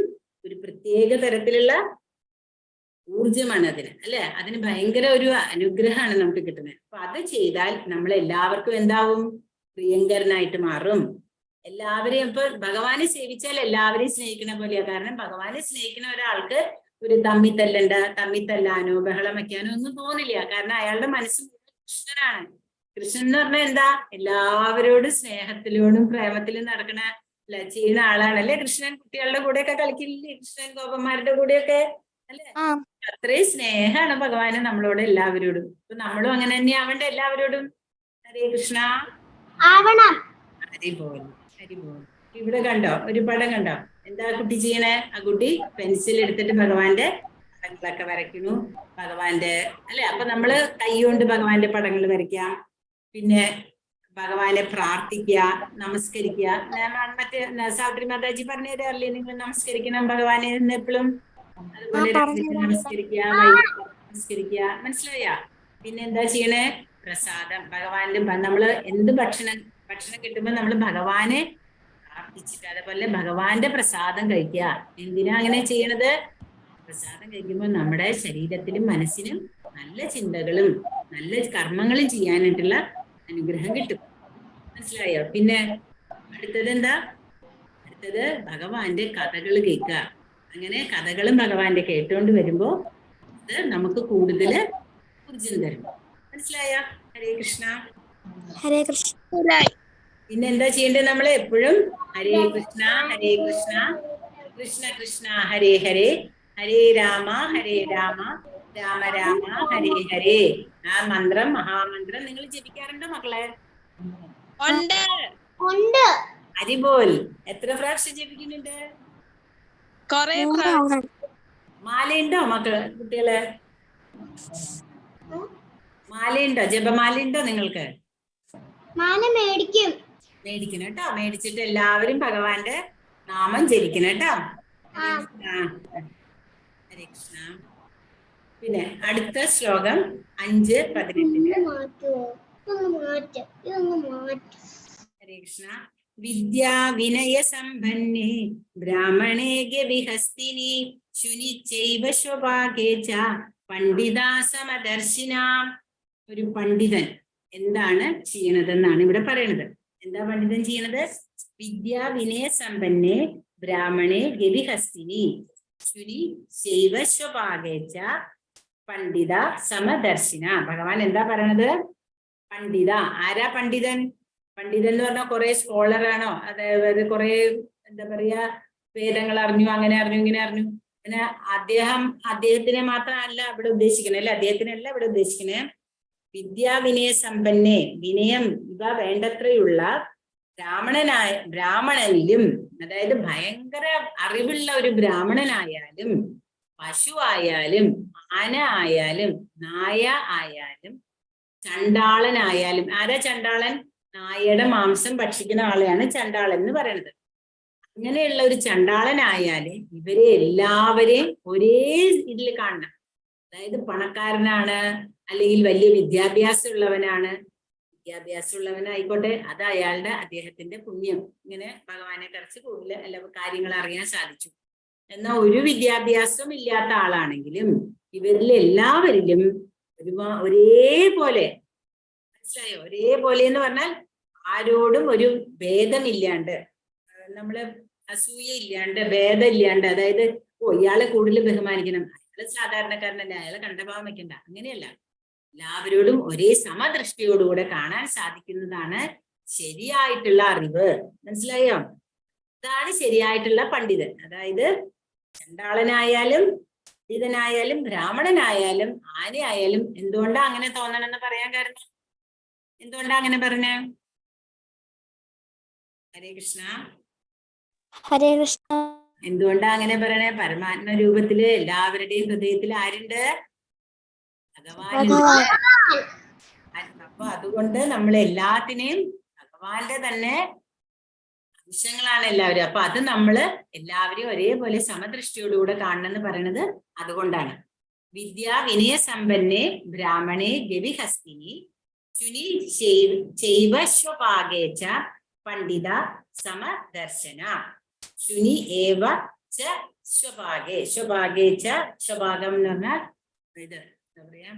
ഒരു പ്രത്യേക തരത്തിലുള്ള ഊർജമാണ് അതിന്, അല്ലെ? അതിന് ഭയങ്കര ഒരു അനുഗ്രഹമാണ് നമുക്ക് കിട്ടുന്നത്. അപ്പൊ അത് ചെയ്താൽ നമ്മൾ എല്ലാവർക്കും എന്താവും? പ്രിയങ്കരനായിട്ട് മാറും. എല്ലാവരെയും ഇപ്പൊ ഭഗവാനെ സേവിച്ചാൽ എല്ലാവരെയും സ്നേഹിക്കുന്ന പോലെയാ. കാരണം ഭഗവാനെ സ്നേഹിക്കുന്ന ഒരാൾക്ക് ഒരു തമ്മിത്തല്ലാനോ ബഹളം വയ്ക്കാനോ ഒന്നും തോന്നില്ല. കാരണം അയാളുടെ മനസ്സ് കൃഷ്ണനാണ്. കൃഷ്ണൻ എന്ന് പറഞ്ഞാൽ എന്താ? എല്ലാവരോടും സ്നേഹത്തിലോടും പ്രേമത്തിലും നടക്കണ ചെയ്യുന്ന ആളാണല്ലേ കൃഷ്ണൻ. കുട്ടികളുടെ കൂടെയൊക്കെ കളിക്കില്ലേ കൃഷ്ണൻ? ഗോപന്മാരുടെ കൂടെയൊക്കെ, അല്ലെ? അത്രയും സ്നേഹമാണ് ഭഗവാന് നമ്മളോട് എല്ലാവരോടും. അപ്പൊ നമ്മളും അങ്ങനെ തന്നെ ആവണ്ടേ എല്ലാവരോടും? ഹരേ കൃഷ്ണ. ഹരിബോൾ. ഇവിടെ കണ്ടോ ഒരു പടം കണ്ടോ? എന്താ കുട്ടി ചെയ്യണേ? ആ കുട്ടി പെൻസിൽ എടുത്തിട്ട് ഭഗവാന്റെ പടങ്ങളൊക്കെ വരയ്ക്കുന്നു ഭഗവാന്റെ അല്ലെ. അപ്പൊ നമ്മള് കൈ കൊണ്ട് ഭഗവാന്റെ പടങ്ങൾ വരയ്ക്കാം, പിന്നെ ഭഗവാനെ പ്രാർത്ഥിക്കുക, നമസ്കരിക്കുക. മറ്റേ സാവിത്രി മാതാജി പറഞ്ഞു തരാറില്ലേ നിങ്ങൾ നമസ്കരിക്കണം ഭഗവാനെ എപ്പോഴും? അതുപോലെ രാവിലെ നമസ്കരിക്കുക, വൈകിട്ട് നമസ്കരിക്കുക, മനസ്സിലായ? പിന്നെ എന്താ ചെയ്യണേ? പ്രസാദം ഭഗവാന്റെ നമ്മള് എന്ത് ഭക്ഷണം കിട്ടുമ്പോ നമ്മൾ ഭഗവാനെ പ്രാർത്ഥിച്ചിട്ട് അതേപോലെ ഭഗവാന്റെ പ്രസാദം കഴിക്കുക. എന്തിനാ അങ്ങനെ ചെയ്യണത്? പ്രസാദം കഴിക്കുമ്പോൾ നമ്മുടെ ശരീരത്തിലും മനസ്സിനും നല്ല ചിന്തകളും നല്ല കർമ്മങ്ങളും ചെയ്യാനായിട്ടുള്ള അനുഗ്രഹം കിട്ടും. മനസ്സിലായോ? പിന്നെ അടുത്തത് എന്താ? അടുത്തത് ഭഗവാന്റെ കഥകൾ കേൾക്കുക. അങ്ങനെ കഥകളും ഭഗവാന്റെ കേട്ടുകൊണ്ട് വരുമ്പോ അത് നമുക്ക് കൂടുതൽ ഊർജം തരും. മനസ്സിലായ? ഹരേ കൃഷ്ണ. ഹരേ കൃഷ്ണ. പിന്നെ എന്താ ചെയ്യേണ്ടത്? നമ്മൾ എപ്പോഴും ഹരേ കൃഷ്ണ ഹരേ കൃഷ്ണ കൃഷ്ണ കൃഷ്ണ ഹരേ ഹരേ ഹരേ രാമ രാമ രാമ ഹരേ ഹരേ. ആ മന്ത്രം, മഹാമന്ത്രം നിങ്ങൾ ജപിക്കാറുണ്ടോ മക്കളെ? ഹരിബോൽ എത്ര പ്രാവശ്യം ജപിക്കുന്നുണ്ട്? മാലയുണ്ടോ മക്കള് കുട്ടികള്? മാലയുണ്ടോ? ജപമാലയുണ്ടോ നിങ്ങൾക്ക്? മേടിക്കണം കേട്ടോ. മേടിച്ചിട്ട് എല്ലാവരും ഭഗവാന്റെ നാമം ജപിക്കണം കേട്ടോ. ഹരേ കൃഷ്ണ. പിന്നെ അടുത്ത ശ്ലോകം 5:18. ഹരേ കൃഷ്ണ. വിദ്യാ വിനയ സമ്പന്നേ ബ്രാഹ്മണേ ഗവിഹസ്തിനി ശുനിചൈവ സ്വഭാഗേ ച പണ്ഡിതാ സമദർശിന. ഒരു പണ്ഡിതൻ എന്താണ് ചെയ്യണതെന്നാണ് ഇവിടെ പറയണത്. എന്താ പണ്ഡിതൻ ചെയ്യണത്? വിദ്യാ വിനയ സമ്പന്നേ ബ്രാഹ്മണേ ഗവിഹസ്തിനി ശുനി ശൈവ സ്വഭാഗേ ച പണ്ഡിത സമദർശിന. ഭഗവാൻ എന്താ പറയണത്? പണ്ഡിത. ആരാ പണ്ഡിതൻ? പണ്ഡിതൻ എന്ന് പറഞ്ഞാൽ കുറെ സ്കോളറാണോ? അതായത് കുറെ എന്താ പറയാ വേദങ്ങൾ അറിഞ്ഞു, അങ്ങനെ അറിഞ്ഞു, ഇങ്ങനെ അറിഞ്ഞു. പിന്നെ അദ്ദേഹത്തിനെ മാത്രമല്ല ഇവിടെ ഉദ്ദേശിക്കണേ, അല്ലെ? അദ്ദേഹത്തിനല്ല ഇവിടെ ഉദ്ദേശിക്കണേ. വിദ്യാവിനയ സമ്പന്നെ, വിനയം ഇവ വേണ്ടത്രയുള്ള ബ്രാഹ്മണനിലും, അതായത് ഭയങ്കര അറിവുള്ള ഒരു ബ്രാഹ്മണനായാലും, പശു ആയാലും, ആന ആയാലും, നായ ആയാലും, ചണ്ടാളനായാലും. ആരാ ചണ്ടാളൻ? നായയുടെ മാംസം ഭക്ഷിക്കുന്ന ആളെയാണ് ചണ്ടാളൻ എന്ന് പറയുന്നത്. അങ്ങനെയുള്ള ഒരു ചണ്ടാളനായാലും ഇവരെ എല്ലാവരെയും ഒരേ ഇതിൽ കാണണം. അതായത് പണക്കാരനാണ്, അല്ലെങ്കിൽ വലിയ വിദ്യാഭ്യാസമുള്ളവനായിക്കോട്ടെ, അത് അദ്ദേഹത്തിന്റെ പുണ്യം. ഇങ്ങനെ ഭഗവാനെ കുറിച്ച് കൂടുതൽ കാര്യങ്ങൾ അറിയാൻ സാധിച്ചു. എന്നാൽ ഒരു വിദ്യാഭ്യാസം ഇല്ലാത്ത ആളാണെങ്കിലും ഇവരിൽ എല്ലാവരിലും ഒരേപോലെ, മനസ്സിലായോ? ഒരേപോലെ എന്ന് പറഞ്ഞാൽ ആരോടും ഒരു ഭേദമില്ലാണ്ട്, നമ്മള് അസൂയ ഇല്ലാണ്ട്, ഭേദം ഇല്ലാണ്ട്, അതായത് ഇയാളെ കൂടുതൽ ബഹുമാനിക്കണം, അയാള് സാധാരണക്കാരനല്ല, അയാളെ കണ്ടഭാവം വെക്കണ്ട, അങ്ങനെയല്ല. എല്ലാവരോടും ഒരേ സമദൃഷ്ടിയോടുകൂടെ കാണാൻ സാധിക്കുന്നതാണ് ശരിയായിട്ടുള്ള അറിവ്. മനസ്സിലായോ? ഇതാണ് ശരിയായിട്ടുള്ള പണ്ഡിതൻ. അതായത് ചണ്ടാളനായാലും പണ്ഡിതനായാലും ബ്രാഹ്മണനായാലും ആനയായാലും. എന്തുകൊണ്ടാ അങ്ങനെ തോന്നണമെന്ന് പറയാൻ കാരണം? എന്തുകൊണ്ടാ അങ്ങനെ പറഞ്ഞേ? ഹരേ കൃഷ്ണ. ഹരേ കൃഷ്ണ. എന്തുകൊണ്ടാ അങ്ങനെ പറയണേ? പരമാത്മ രൂപത്തില് എല്ലാവരുടെയും ഹൃദയത്തിൽ ആരുണ്ട്? ഭഗവാനുണ്ട്. അപ്പൊ അതുകൊണ്ട് നമ്മൾ എല്ലാത്തിനെയും ഭഗവാന്റെ തന്നെ അംശങ്ങളാണ് എല്ലാവരും. അപ്പൊ അത് നമ്മള് എല്ലാവരെയും ഒരേപോലെ സമദൃഷ്ടിയോടുകൂടെ കാണണമെന്ന് പറയണത് അതുകൊണ്ടാണ്. വിദ്യാ വിനയ സമ്പന്നെ ബ്രാഹ്മണേ ഗവിഹസ്തിനി ശുനി ചൈവ സ്വഭാഗേ ച പണ്ഡിത സമദർശന. ശുനി ഏവ ച സ്വഭാഗേ. സ്വഭാഗേ ച, സ്വഭാഗം എന്ന് പറഞ്ഞാൽ ഇത് എന്താ പറയാ,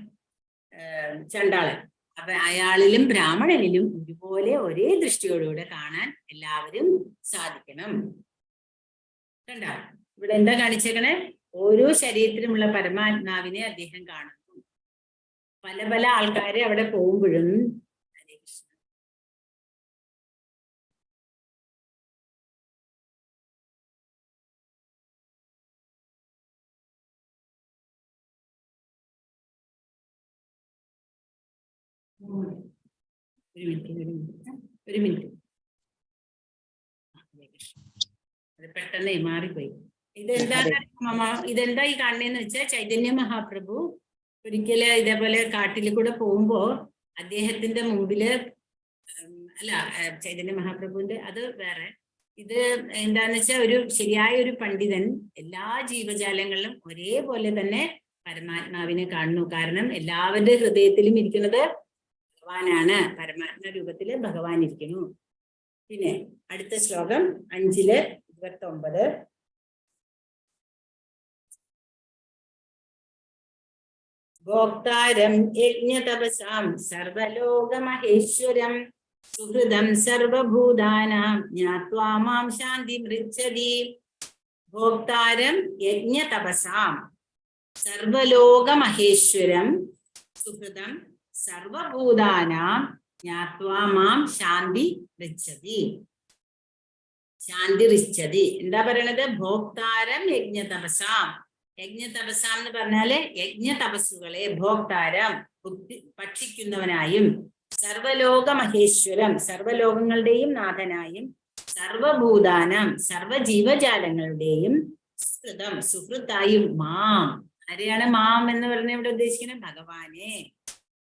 ചണ്ടാളൻ. അപ്പൊ അയാളിലും ബ്രാഹ്മണനിലും ഒരുപോലെ ഒരേ ദൃഷ്ടിയോടുകൂടെ കാണാൻ എല്ലാവരും സാധിക്കണം. കണ്ട ഇവിടെ എന്താ കാണിച്ചേക്കണേ? ഓരോ ശരീരത്തിലുമുള്ള പരമാത്മാവിനെ അദ്ദേഹം കാണുന്നു. പല പല ആൾക്കാരെ അവിടെ പോകുമ്പോഴും ഹരേ കൃഷ്ണ. ഒരു മിനിറ്റ്. അത് പെട്ടെന്ന് മാറിപ്പോയി. ഇതെന്താ ഈ കാണുന്നതെന്ന് വെച്ചാൽ ചൈതന്യ മഹാപ്രഭു ഒരിക്കല് ഇതേപോലെ കാട്ടിൽ കൂടെ പോകുമ്പോ അദ്ദേഹത്തിന്റെ മുമ്പില് അല്ല ചൈതന്യ മഹാപ്രഭുവിന്റെ അത് വേറെ, ഇത് എന്താന്ന് വെച്ചാൽ ഒരു ശരിയായ ഒരു പണ്ഡിതൻ എല്ലാ ജീവജാലങ്ങളിലും ഒരേപോലെ തന്നെ പരമാത്മാവിനെ കാണുന്നു. കാരണം എല്ലാവരുടെ ഹൃദയത്തിലും ഇരിക്കുന്നത് ഭഗവാനാണ്. പരമാത്മ രൂപത്തില് ഭഗവാൻ ഇരിക്കുന്നു. പിന്നെ അടുത്ത ശ്ലോകം 5:29. ഭോക്താരം യജ്ഞതപസാം സർവലോകമഹേശ്വരം സുഹൃദം സർവഭൂതാനാം ജ്ഞാത്വാ മാം ശാന്തി മൃച്ഛതി. ഭോക്താരം യജ്ഞതപസാം സർവലോകമഹേശ്വരം സുഹൃദം സർവഭൂതാനാം ജ്ഞാത്വാ മാം ശാന്തി മൃച്ഛതി. ശാന്തി റിച്ഛതി എന്താ പറയണത്? ഭോക്താരം യജ്ഞതപസാം. യജ്ഞതപസാം എന്ന് പറഞ്ഞാല് യജ്ഞ തപസ്സുകളെ ഭോക്താരം ഭക്ഷിക്കുന്നവനായും, സർവലോക മഹേശ്വരം സർവലോകങ്ങളുടെയും നാഥനായും, സർവഭൂതാനം സർവജീവജാലങ്ങളുടെയും സുഹൃത്തായും മാം. ആരെയാണ് മാം എന്ന് പറഞ്ഞ ഇവിടെ ഉദ്ദേശിക്കുന്നത്? ഭഗവാനെ,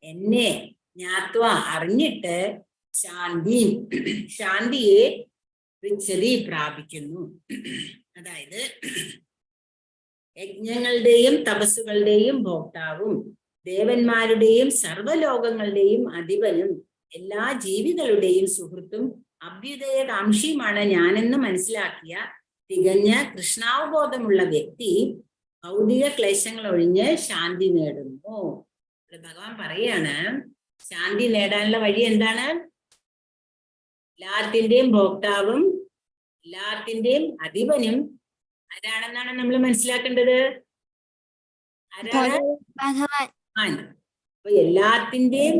എന്നെ ജ്ഞാത്വ അറിഞ്ഞിട്ട് ശാന്തിയെ റിച്ഛതി പ്രാപിക്കുന്നു. അതായത് യജ്ഞങ്ങളുടെയും തപസ്സുകളുടെയും ഭോക്താവും ദേവന്മാരുടെയും സർവലോകങ്ങളുടെയും അധിപനും എല്ലാ ജീവികളുടെയും സുഹൃത്തും അഭ്യുദയകാംക്ഷിയുമാണ് ഞാനെന്ന് മനസ്സിലാക്കിയ തികഞ്ഞ കൃഷ്ണാവബോധമുള്ള വ്യക്തി ഭൗതിക ക്ലേശങ്ങൾ ഒഴിഞ്ഞ് ശാന്തി നേടുന്നു. ഭഗവാൻ പറയാണ് ശാന്തി നേടാനുള്ള വഴി എന്താണ്? എല്ലാത്തിന്റെയും ഭോക്താവും എല്ലാത്തിന്റെയും അധിപനും ആരാണെന്നാണ് നമ്മൾ മനസ്സിലാക്കേണ്ടത്? ആരാണ്? ഭഗവാൻ. അപ്പൊ എല്ലാത്തിന്റെയും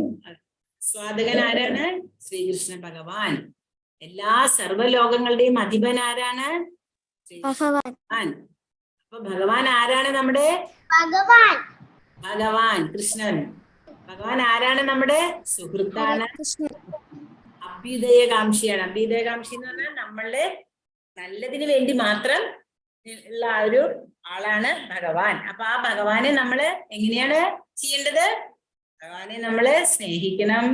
സ്വാധകൻ ആരാണ്? ശ്രീകൃഷ്ണ ഭഗവാൻ. എല്ലാ സർവലോകങ്ങളുടെയും അധിപൻ ആരാണ്? ഭഗവാൻ. അപ്പൊ ഭഗവാൻ ആരാണ്? നമ്മുടെ ഭഗവാൻ കൃഷ്ണൻ. ഭഗവാൻ ആരാണ്? നമ്മുടെ സുഹൃത്താണ്, അഭ്യുദയകാംക്ഷിയാണ്. അഭ്യുദയകാംക്ഷി എന്ന് പറഞ്ഞാൽ നമ്മളുടെ നല്ലതിന് വേണ്ടി മാത്രം ഉള്ള ആ ഒരു ആളാണ് ഭഗവാൻ. അപ്പൊ ആ ഭഗവാനെ നമ്മള് എങ്ങനെയാണ് ചെയ്യേണ്ടത്? ഭഗവാനെ നമ്മള് സ്നേഹിക്കണം,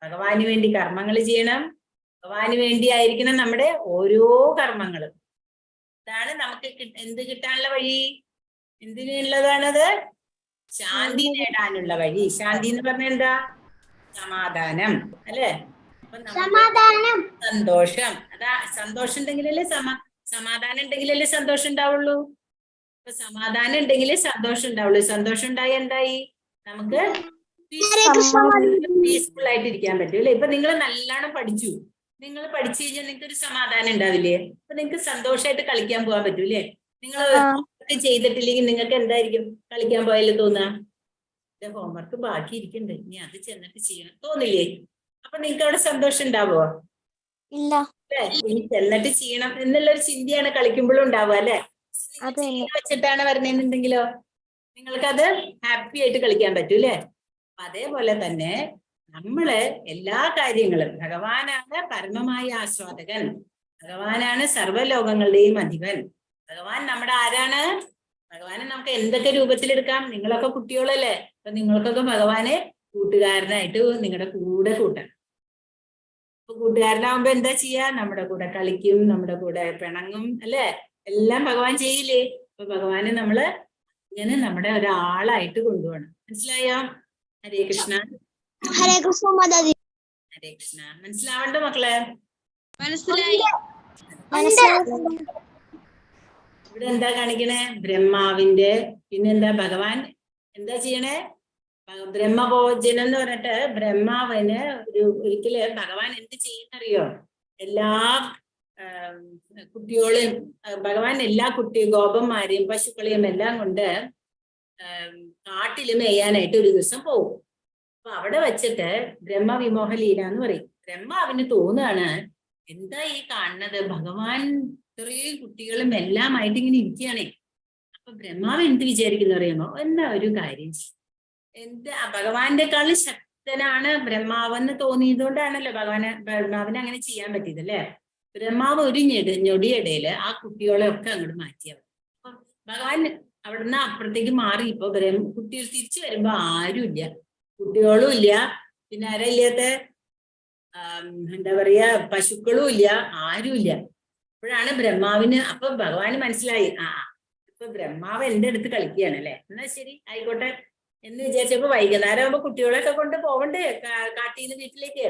ഭഗവാന് വേണ്ടി കർമ്മങ്ങൾ ചെയ്യണം, ഭഗവാന് വേണ്ടി ആയിരിക്കണം നമ്മുടെ ഓരോ കർമ്മങ്ങളും. ഇതാണ് നമുക്ക് എന്ത് കിട്ടാനുള്ള വഴി? എന്തിനുള്ളതാണത്? ശാന്തി നേടാനുള്ള വഴി. ശാന്തി എന്ന് പറഞ്ഞാൽ എന്താ? സമാധാനം അല്ലെ? അപ്പൊ സന്തോഷം. അതാ സന്തോഷം ഉണ്ടെങ്കിലല്ലേ സമാധാനം ഉണ്ടെങ്കിലല്ലേ സന്തോഷം ഉണ്ടാവുള്ളൂ. അപ്പൊ സമാധാനം ഉണ്ടെങ്കിലേ സന്തോഷം ഉണ്ടാവുള്ളൂ. സന്തോഷം ഉണ്ടായി എന്തായി? നമുക്ക് പീസ്ഫുൾ ആയിട്ട് ഇരിക്കാൻ പറ്റും അല്ലെ? ഇപ്പൊ നിങ്ങൾ നല്ലോണം പഠിച്ചു, നിങ്ങൾ പഠിച്ചു കഴിഞ്ഞാൽ നിങ്ങൾക്ക് ഒരു സമാധാനം ഉണ്ടാവില്ലേ? അപ്പൊ നിങ്ങൾക്ക് സന്തോഷമായിട്ട് കളിക്കാൻ പോകാൻ പറ്റൂല്ലേ? നിങ്ങൾ ഹോംവർക്ക് ചെയ്തിട്ടില്ലെങ്കിൽ നിങ്ങൾക്ക് എന്തായിരിക്കും കളിക്കാൻ പോയാലും തോന്നുക? ഹോംവർക്ക് ബാക്കി ഇരിക്കണ്ടേ, ഇനി അത് ചെന്നിട്ട് ചെയ്യണം തോന്നില്ലേ? അപ്പൊ നിങ്ങൾക്ക് അവിടെ സന്തോഷം ഉണ്ടാവുമോ? ഇല്ല. ഇനി ചെന്നിട്ട് ചെയ്യണം എന്നുള്ളൊരു ചിന്തയാണ് കളിക്കുമ്പോഴും ഉണ്ടാവുക അല്ലെ? വെച്ചിട്ടാണ് പറഞ്ഞെന്നുണ്ടെങ്കിലോ നിങ്ങൾക്കത് ഹാപ്പി ആയിട്ട് കളിക്കാൻ പറ്റൂല്ലേ? അതേപോലെ തന്നെ നമ്മള് എല്ലാ കാര്യങ്ങളും, ഭഗവാനാണ് പരമമായ ആസ്വാദകൻ, ഭഗവാനാണ് സർവ്വലോകങ്ങളുടെയും അധിപൻ. ഭഗവാൻ നമ്മുടെ ആരാണ്? ഭഗവാനെ നമുക്ക് എന്തൊക്കെ രൂപത്തിലെടുക്കാം? നിങ്ങളൊക്കെ കുട്ടികളല്ലേ, അപ്പൊ നിങ്ങൾക്കൊക്കെ ഭഗവാനെ കൂട്ടുകാരനായിട്ട് നിങ്ങളുടെ കൂടെ കൂട്ടാം. അപ്പൊ കൂട്ടുകാരനാവുമ്പോ എന്താ ചെയ്യാ? നമ്മുടെ കൂടെ കളിക്കും, നമ്മുടെ കൂടെ പിണങ്ങും അല്ലെ? എല്ലാം ഭഗവാൻ ചെയ്യില്ലേ? അപ്പൊ ഭഗവാനെ നമ്മള് ഇങ്ങനെ നമ്മുടെ ഒരാളായിട്ട് കൊണ്ടുപോകണം. മനസ്സിലായോ? ഹരേ കൃഷ്ണ. ഹരേ കൃഷ്ണ മാതാജി. ഹരേ കൃഷ്ണ. മനസ്സിലാവണ്ടോ മക്കളെ? മനസ്സിലായി. ഇവിടെ എന്താ കാണിക്കണേ? ബ്രഹ്മാവിന്റെ പിന്നെന്താ ഭഗവാൻ എന്താ ചെയ്യണേ? ബ്രഹ്മഭോജനം എന്ന് പറഞ്ഞിട്ട് ബ്രഹ്മാവിന് ഒരിക്കല് ഭഗവാൻ എന്ത് ചെയ്യുന്നറിയോ? എല്ലാ കുട്ടികളെയും ഭഗവാൻ എല്ലാ ഗോപന്മാരെയും പശുക്കളെയും എല്ലാം കൊണ്ട് കാട്ടില് മേയാനായിട്ട് ഒരു ദിവസം പോകും. അപ്പൊ അവിടെ വെച്ചിട്ട് ബ്രഹ്മവിമോഹ ലീല എന്ന് പറയും. ബ്രഹ്മാവിന് തോന്നുകയാണ്, എന്താ ഈ കാണുന്നത്? ഭഗവാൻ ഇത്രയും കുട്ടികളും എല്ലാമായിട്ട് ഇങ്ങനെ ഇരിക്കുകയാണേ. അപ്പൊ ബ്രഹ്മാവ് എന്ത് വിചാരിക്കുന്നു അറിയാമോ? എന്താ ഒരു കാര്യം, ഭഗവാന്റെക്കാളും ശക്തനാണ് ബ്രഹ്മാവെന്ന് തോന്നിയതുകൊണ്ടാണല്ലോ ബ്രഹ്മാവിന് അങ്ങനെ ചെയ്യാൻ പറ്റിയത് അല്ലെ? ബ്രഹ്മാവ് ഒരു ഞൊടിയിടയില് ആ കുട്ടികളെ ഒക്കെ അങ്ങോട്ട് മാറ്റിയവർ. അപ്പൊ ഭഗവാൻ അവിടുന്ന് അപ്പുറത്തേക്ക് മാറി. ഇപ്പൊ കുട്ടികൾ തിരിച്ചു വരുമ്പോ ആരുമില്ല, കുട്ടികളും ഇല്ല, പിന്നെ ആരാ ഇല്ലാത്ത എന്താ പറയാ പശുക്കളും ഇല്ല, ആരുമില്ല. അപ്പോഴാണ് ബ്രഹ്മാവിന്, അപ്പൊ ഭഗവാന് മനസ്സിലായി, ഇപ്പൊ ബ്രഹ്മാവ് എന്റെ അടുത്ത് കളിക്കുകയാണ് അല്ലെ, എന്നാ ശരി ആയിക്കോട്ടെ എന്ന് വിചാരിച്ചപ്പോ വൈകുന്നേരം ആകുമ്പോ കുട്ടികളൊക്കെ കൊണ്ട് പോവണ്ടേ കാട്ടീന്ന് വീട്ടിലേക്ക്.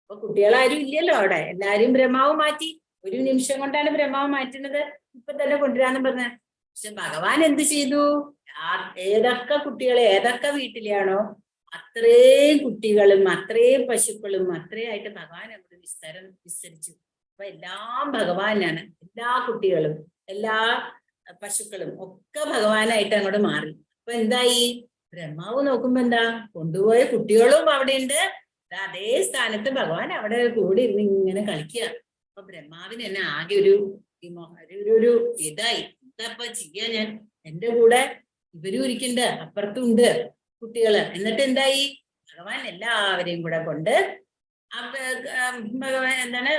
അപ്പൊ കുട്ടികളാരും ഇല്ലല്ലോ അവിടെ, എല്ലാരും ബ്രഹ്മാവ് മാറ്റി. ഒരു നിമിഷം കൊണ്ടാണ് ബ്രഹ്മാവ് മാറ്റുന്നത്. ഇപ്പൊ തന്നെ കൊണ്ടുവരാന്ന് പറഞ്ഞ. പക്ഷെ ഭഗവാൻ എന്ത് ചെയ്തു? ഏതൊക്കെ കുട്ടികളെ ഏതൊക്കെ വീട്ടിലാണോ അത്രയും കുട്ടികളും അത്രയും പശുക്കളും അത്രയായിട്ട് ഭഗവാൻ അവിടെ വിസ്തരിച്ചു. അപ്പൊ എല്ലാം ഭഗവാനാണ്. എല്ലാ കുട്ടികളും എല്ലാ പശുക്കളും ഒക്കെ ഭഗവാനായിട്ട് അങ്ങോട്ട് മാറി. അപ്പൊ എന്തായി? ബ്രഹ്മാവ് നോക്കുമ്പോ എന്താ, കൊണ്ടുപോയ കുട്ടികളും അവിടെ ഉണ്ട്, അതേ സ്ഥാനത്ത് ഭഗവാൻ അവിടെ കൂടി ഇരുന്ന് ഇങ്ങനെ കളിക്കുക. അപ്പൊ ബ്രഹ്മാവിന് തന്നെ ആകെ ഒരു ഇതായി, എന്താ ചെയ്യാ ഞാൻ, എന്റെ കൂടെ ഇവരും ഇരിക്കണ്ട്, അപ്പുറത്തുണ്ട് കുട്ടികള്. എന്നിട്ട് എന്തായി? ഭഗവാൻ എല്ലാവരെയും കൂടെ കൊണ്ട് ഭഗവാൻ എന്താണ്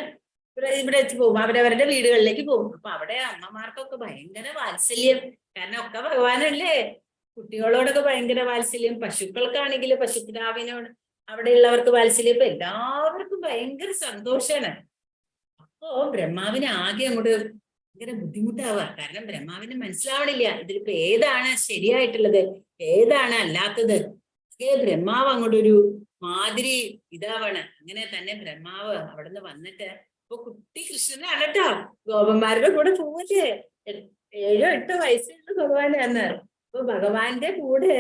ഇവിടെ പോകും, അവരവരുടെ വീടുകളിലേക്ക് പോകും. അപ്പൊ അവിടെ അമ്മമാർക്കൊക്കെ ഭയങ്കര വാത്സല്യം, കാരണം ഒക്കെ ഭഗവാനല്ലേ. കുട്ടികളോടൊക്കെ ഭയങ്കര വാത്സല്യം, പശുക്കൾക്കാണെങ്കിൽ പശുക്കിടാവിനോട് അവിടെയുള്ളവർക്ക് വാത്സല്യം, ഇപ്പൊ എല്ലാവർക്കും ഭയങ്കര സന്തോഷാണ്. അപ്പോ ബ്രഹ്മാവിന് ആകെ അങ്ങോട്ട് ഭയങ്കര ബുദ്ധിമുട്ടാവുക. കാരണം ബ്രഹ്മാവിന് മനസ്സിലാവണില്ല ഇതിലിപ്പോ ഏതാണ് ശരിയായിട്ടുള്ളത്, ഏതാണ് അല്ലാത്തത്. ബ്രഹ്മാവ് അങ്ങോട്ടൊരു മാതിരി ഇതാവാണ്. അങ്ങനെ തന്നെ ബ്രഹ്മാവ് അവിടുന്ന് വന്നിട്ട്, ഇപ്പൊ കുട്ടി കൃഷ്ണനാണ് കേട്ടോ, ഗോപന്മാരുടെ കൂടെ പോവല്ലേ, 7-8 വയസ്സുള്ള ഭഗവാനാണ്. അപ്പൊ ഭഗവാന്റെ കൂടെ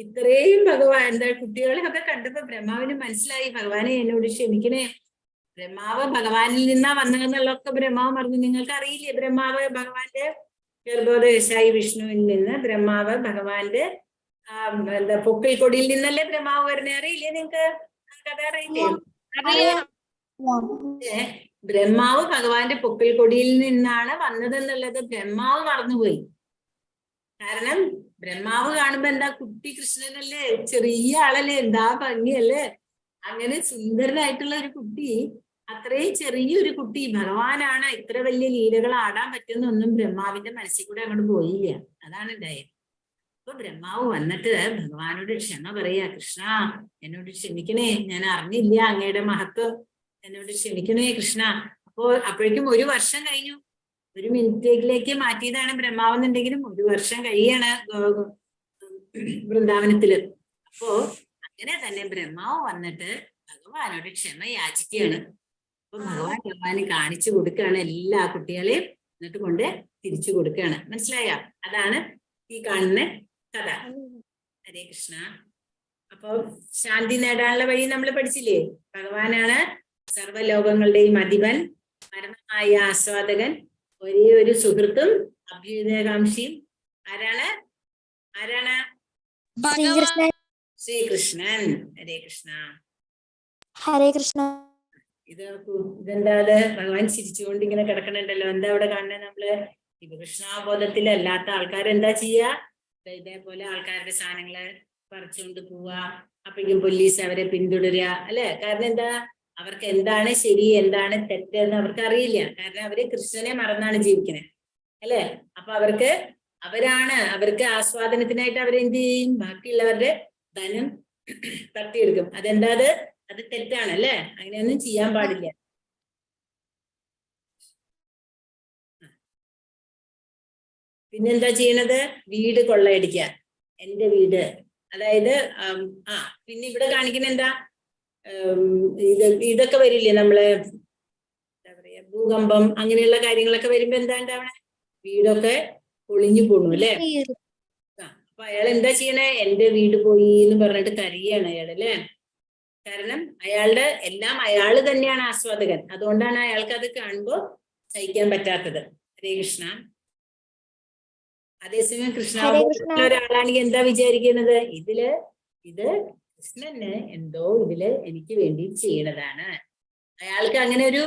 ഇത്രയും ഭഗവാൻ എന്താ കുട്ടികളെയൊക്കെ കണ്ടപ്പോ ബ്രഹ്മാവിന് മനസ്സിലായി, ഭഗവാനെ എന്നോട് ക്ഷമിക്കണേ, ബ്രഹ്മാവ് ഭഗവാനിൽ നിന്നാ വന്നതെന്നുള്ളതൊക്കെ ബ്രഹ്മാവ് പറഞ്ഞു. നിങ്ങൾക്ക് അറിയില്ലേ, ബ്രഹ്മാവ് ഭഗവാന്റെ ഗർഭോദയശായി വിഷ്ണുവിൽ നിന്ന് ബ്രഹ്മാവ് ഭഗവാന്റെ എന്താ പൊക്കിൽ കൊടിയിൽ നിന്നല്ലേ ബ്രഹ്മാവ് വരുന്നേ, അറിയില്ലേ നിങ്ങൾക്ക്? കഥ അറിയില്ലേ? ബ്രഹ്മാവ് ഭഗവാന്റെ പൊക്കിൽ കൊടിയിൽ നിന്നാണ് വന്നതെന്നുള്ളത് ബ്രഹ്മാവ് മറന്നുപോയി. കാരണം ബ്രഹ്മാവ് കാണുമ്പോ എന്താ, കുട്ടി കൃഷ്ണനല്ലേ, ചെറിയ ആളല്ലേ, എന്താ ഭംഗിയല്ലേ, അങ്ങനെ സുന്ദരനായിട്ടുള്ള ഒരു കുട്ടി, അത്രയും ചെറിയൊരു കുട്ടി ഭഗവാനാണ്, ഇത്ര വലിയ ലീലകൾ ആടാൻ പറ്റുന്നൊന്നും ബ്രഹ്മാവിന്റെ മനസ്സിൽ കൂടെ അങ്ങോട്ട് പോയില്ല. അതാണ് ഉണ്ടായത്. അപ്പൊ ബ്രഹ്മാവ് വന്നിട്ട് ഭഗവാനോട് ക്ഷമ പറയാ, കൃഷ്ണ എന്നോട് ക്ഷമിക്കണേ, ഞാൻ അറിഞ്ഞില്ല അങ്ങയുടെ മഹത്വം, എന്നോട് ക്ഷമിക്കണേ കൃഷ്ണ. അപ്പോഴേക്കും 1 വർഷം കഴിഞ്ഞു. 1 മിനിറ്റിലേക്ക് മാറ്റിയതാണ് ബ്രഹ്മാവെന്നുണ്ടെങ്കിലും 1 വർഷം കഴിയാണ് വൃന്ദാവനത്തില്. അപ്പോ അങ്ങനെ തന്നെ ബ്രഹ്മാവ് വന്നിട്ട് ഭഗവാനോട് ക്ഷമ യാചിക്കുകയാണ്. അപ്പൊ ഭഗവാന് കാണിച്ചു കൊടുക്കുകയാണ് എല്ലാ കുട്ടികളെയും, എന്നിട്ട് കൊണ്ട് തിരിച്ചു കൊടുക്കുകയാണ്. മനസ്സിലായ? അതാണ് ഈ കാണുന്ന കഥ. ഹരേ കൃഷ്ണ. അപ്പൊ ശാന്തി നേടാനുള്ള വഴി നമ്മൾ പഠിച്ചില്ലേ? ഭഗവാനാണ് സർവ്വലോകങ്ങളുടെയും അധിപൻ, പരമമായ ആസ്വാദകൻ, ഒരേ ഒരു സുഹൃത്തും അഭ്യുദയകാംക്ഷിയും. ആരാണ്? ശ്രീകൃഷ്ണൻ. ഹരേ കൃഷ്ണ. ഹരേ കൃഷ്ണ. ഇതെന്താ? ഭഗവാൻ ചിരിച്ചുകൊണ്ട് ഇങ്ങനെ കിടക്കണുണ്ടല്ലോ. എന്താ അവിടെ കാണുന്നത്? നമ്മള് കൃഷ്ണാബോധത്തിലല്ലാത്ത ആൾക്കാരെന്താ ചെയ്യാ? ഇതേപോലെ ആൾക്കാരുടെ സാധനങ്ങള് പറിച്ചുകൊണ്ട് പോവാ, അപ്പോഴേക്കും പോലീസ് അവരെ പിന്തുടരുക അല്ലെ. കാരണം എന്താ? അവർക്ക് എന്താണ് ശരി എന്താണ് തെറ്റ് എന്ന് അവർക്ക് അറിയില്ല. കാരണം അവര് കൃഷ്ണനെ മറന്നാണ് ജീവിക്കുന്നത് അല്ലെ. അപ്പൊ അവർക്ക് ആസ്വാദനത്തിനായിട്ട് അവരെന്ത് ചെയ്യും? ബാക്കിയുള്ളവരുടെ ധനം തട്ടിയെടുക്കും. അതെന്താ? അത് തെറ്റാണ് അല്ലെ. അങ്ങനെയൊന്നും ചെയ്യാൻ പാടില്ല. പിന്നെന്താ ചെയ്യണത്? വീട് കൊള്ളയടിക്കുക. എന്റെ വീട്, അതായത് പിന്നെ ഇവിടെ കാണിക്കുന്ന എന്താ? ഇതൊക്കെ വരില്ലേ നമ്മള്, എന്താ പറയാ, ഭൂകമ്പം അങ്ങനെയുള്ള കാര്യങ്ങളൊക്കെ വരുമ്പോ എന്താ ഉണ്ടാവണേ? വീടൊക്കെ പൊളിഞ്ഞു പോണു അല്ലെ. അപ്പൊ അയാൾ എന്താ ചെയ്യണേ? എന്റെ വീട് പോയി എന്ന് പറഞ്ഞിട്ട് കരയാണ് അയാൾ അല്ലെ. കാരണം അയാളുടെ എല്ലാം അയാള് തന്നെയാണ് ആസ്വാദകൻ. അതുകൊണ്ടാണ് അയാൾക്ക് അത് കാണുമ്പോ സഹിക്കാൻ പറ്റാത്തത്. ഹരേ കൃഷ്ണ. അതേസമയം കൃഷ്ണാബോധമുള്ള ഒരാളാണെങ്കിൽ എന്താ വിചാരിക്കുന്നത്? ഇത് കൃഷ്ണന് എന്തോ ഇതില് എനിക്ക് വേണ്ടി ചെയ്യണതാണ്. അയാൾക്ക് അങ്ങനെ ഒരു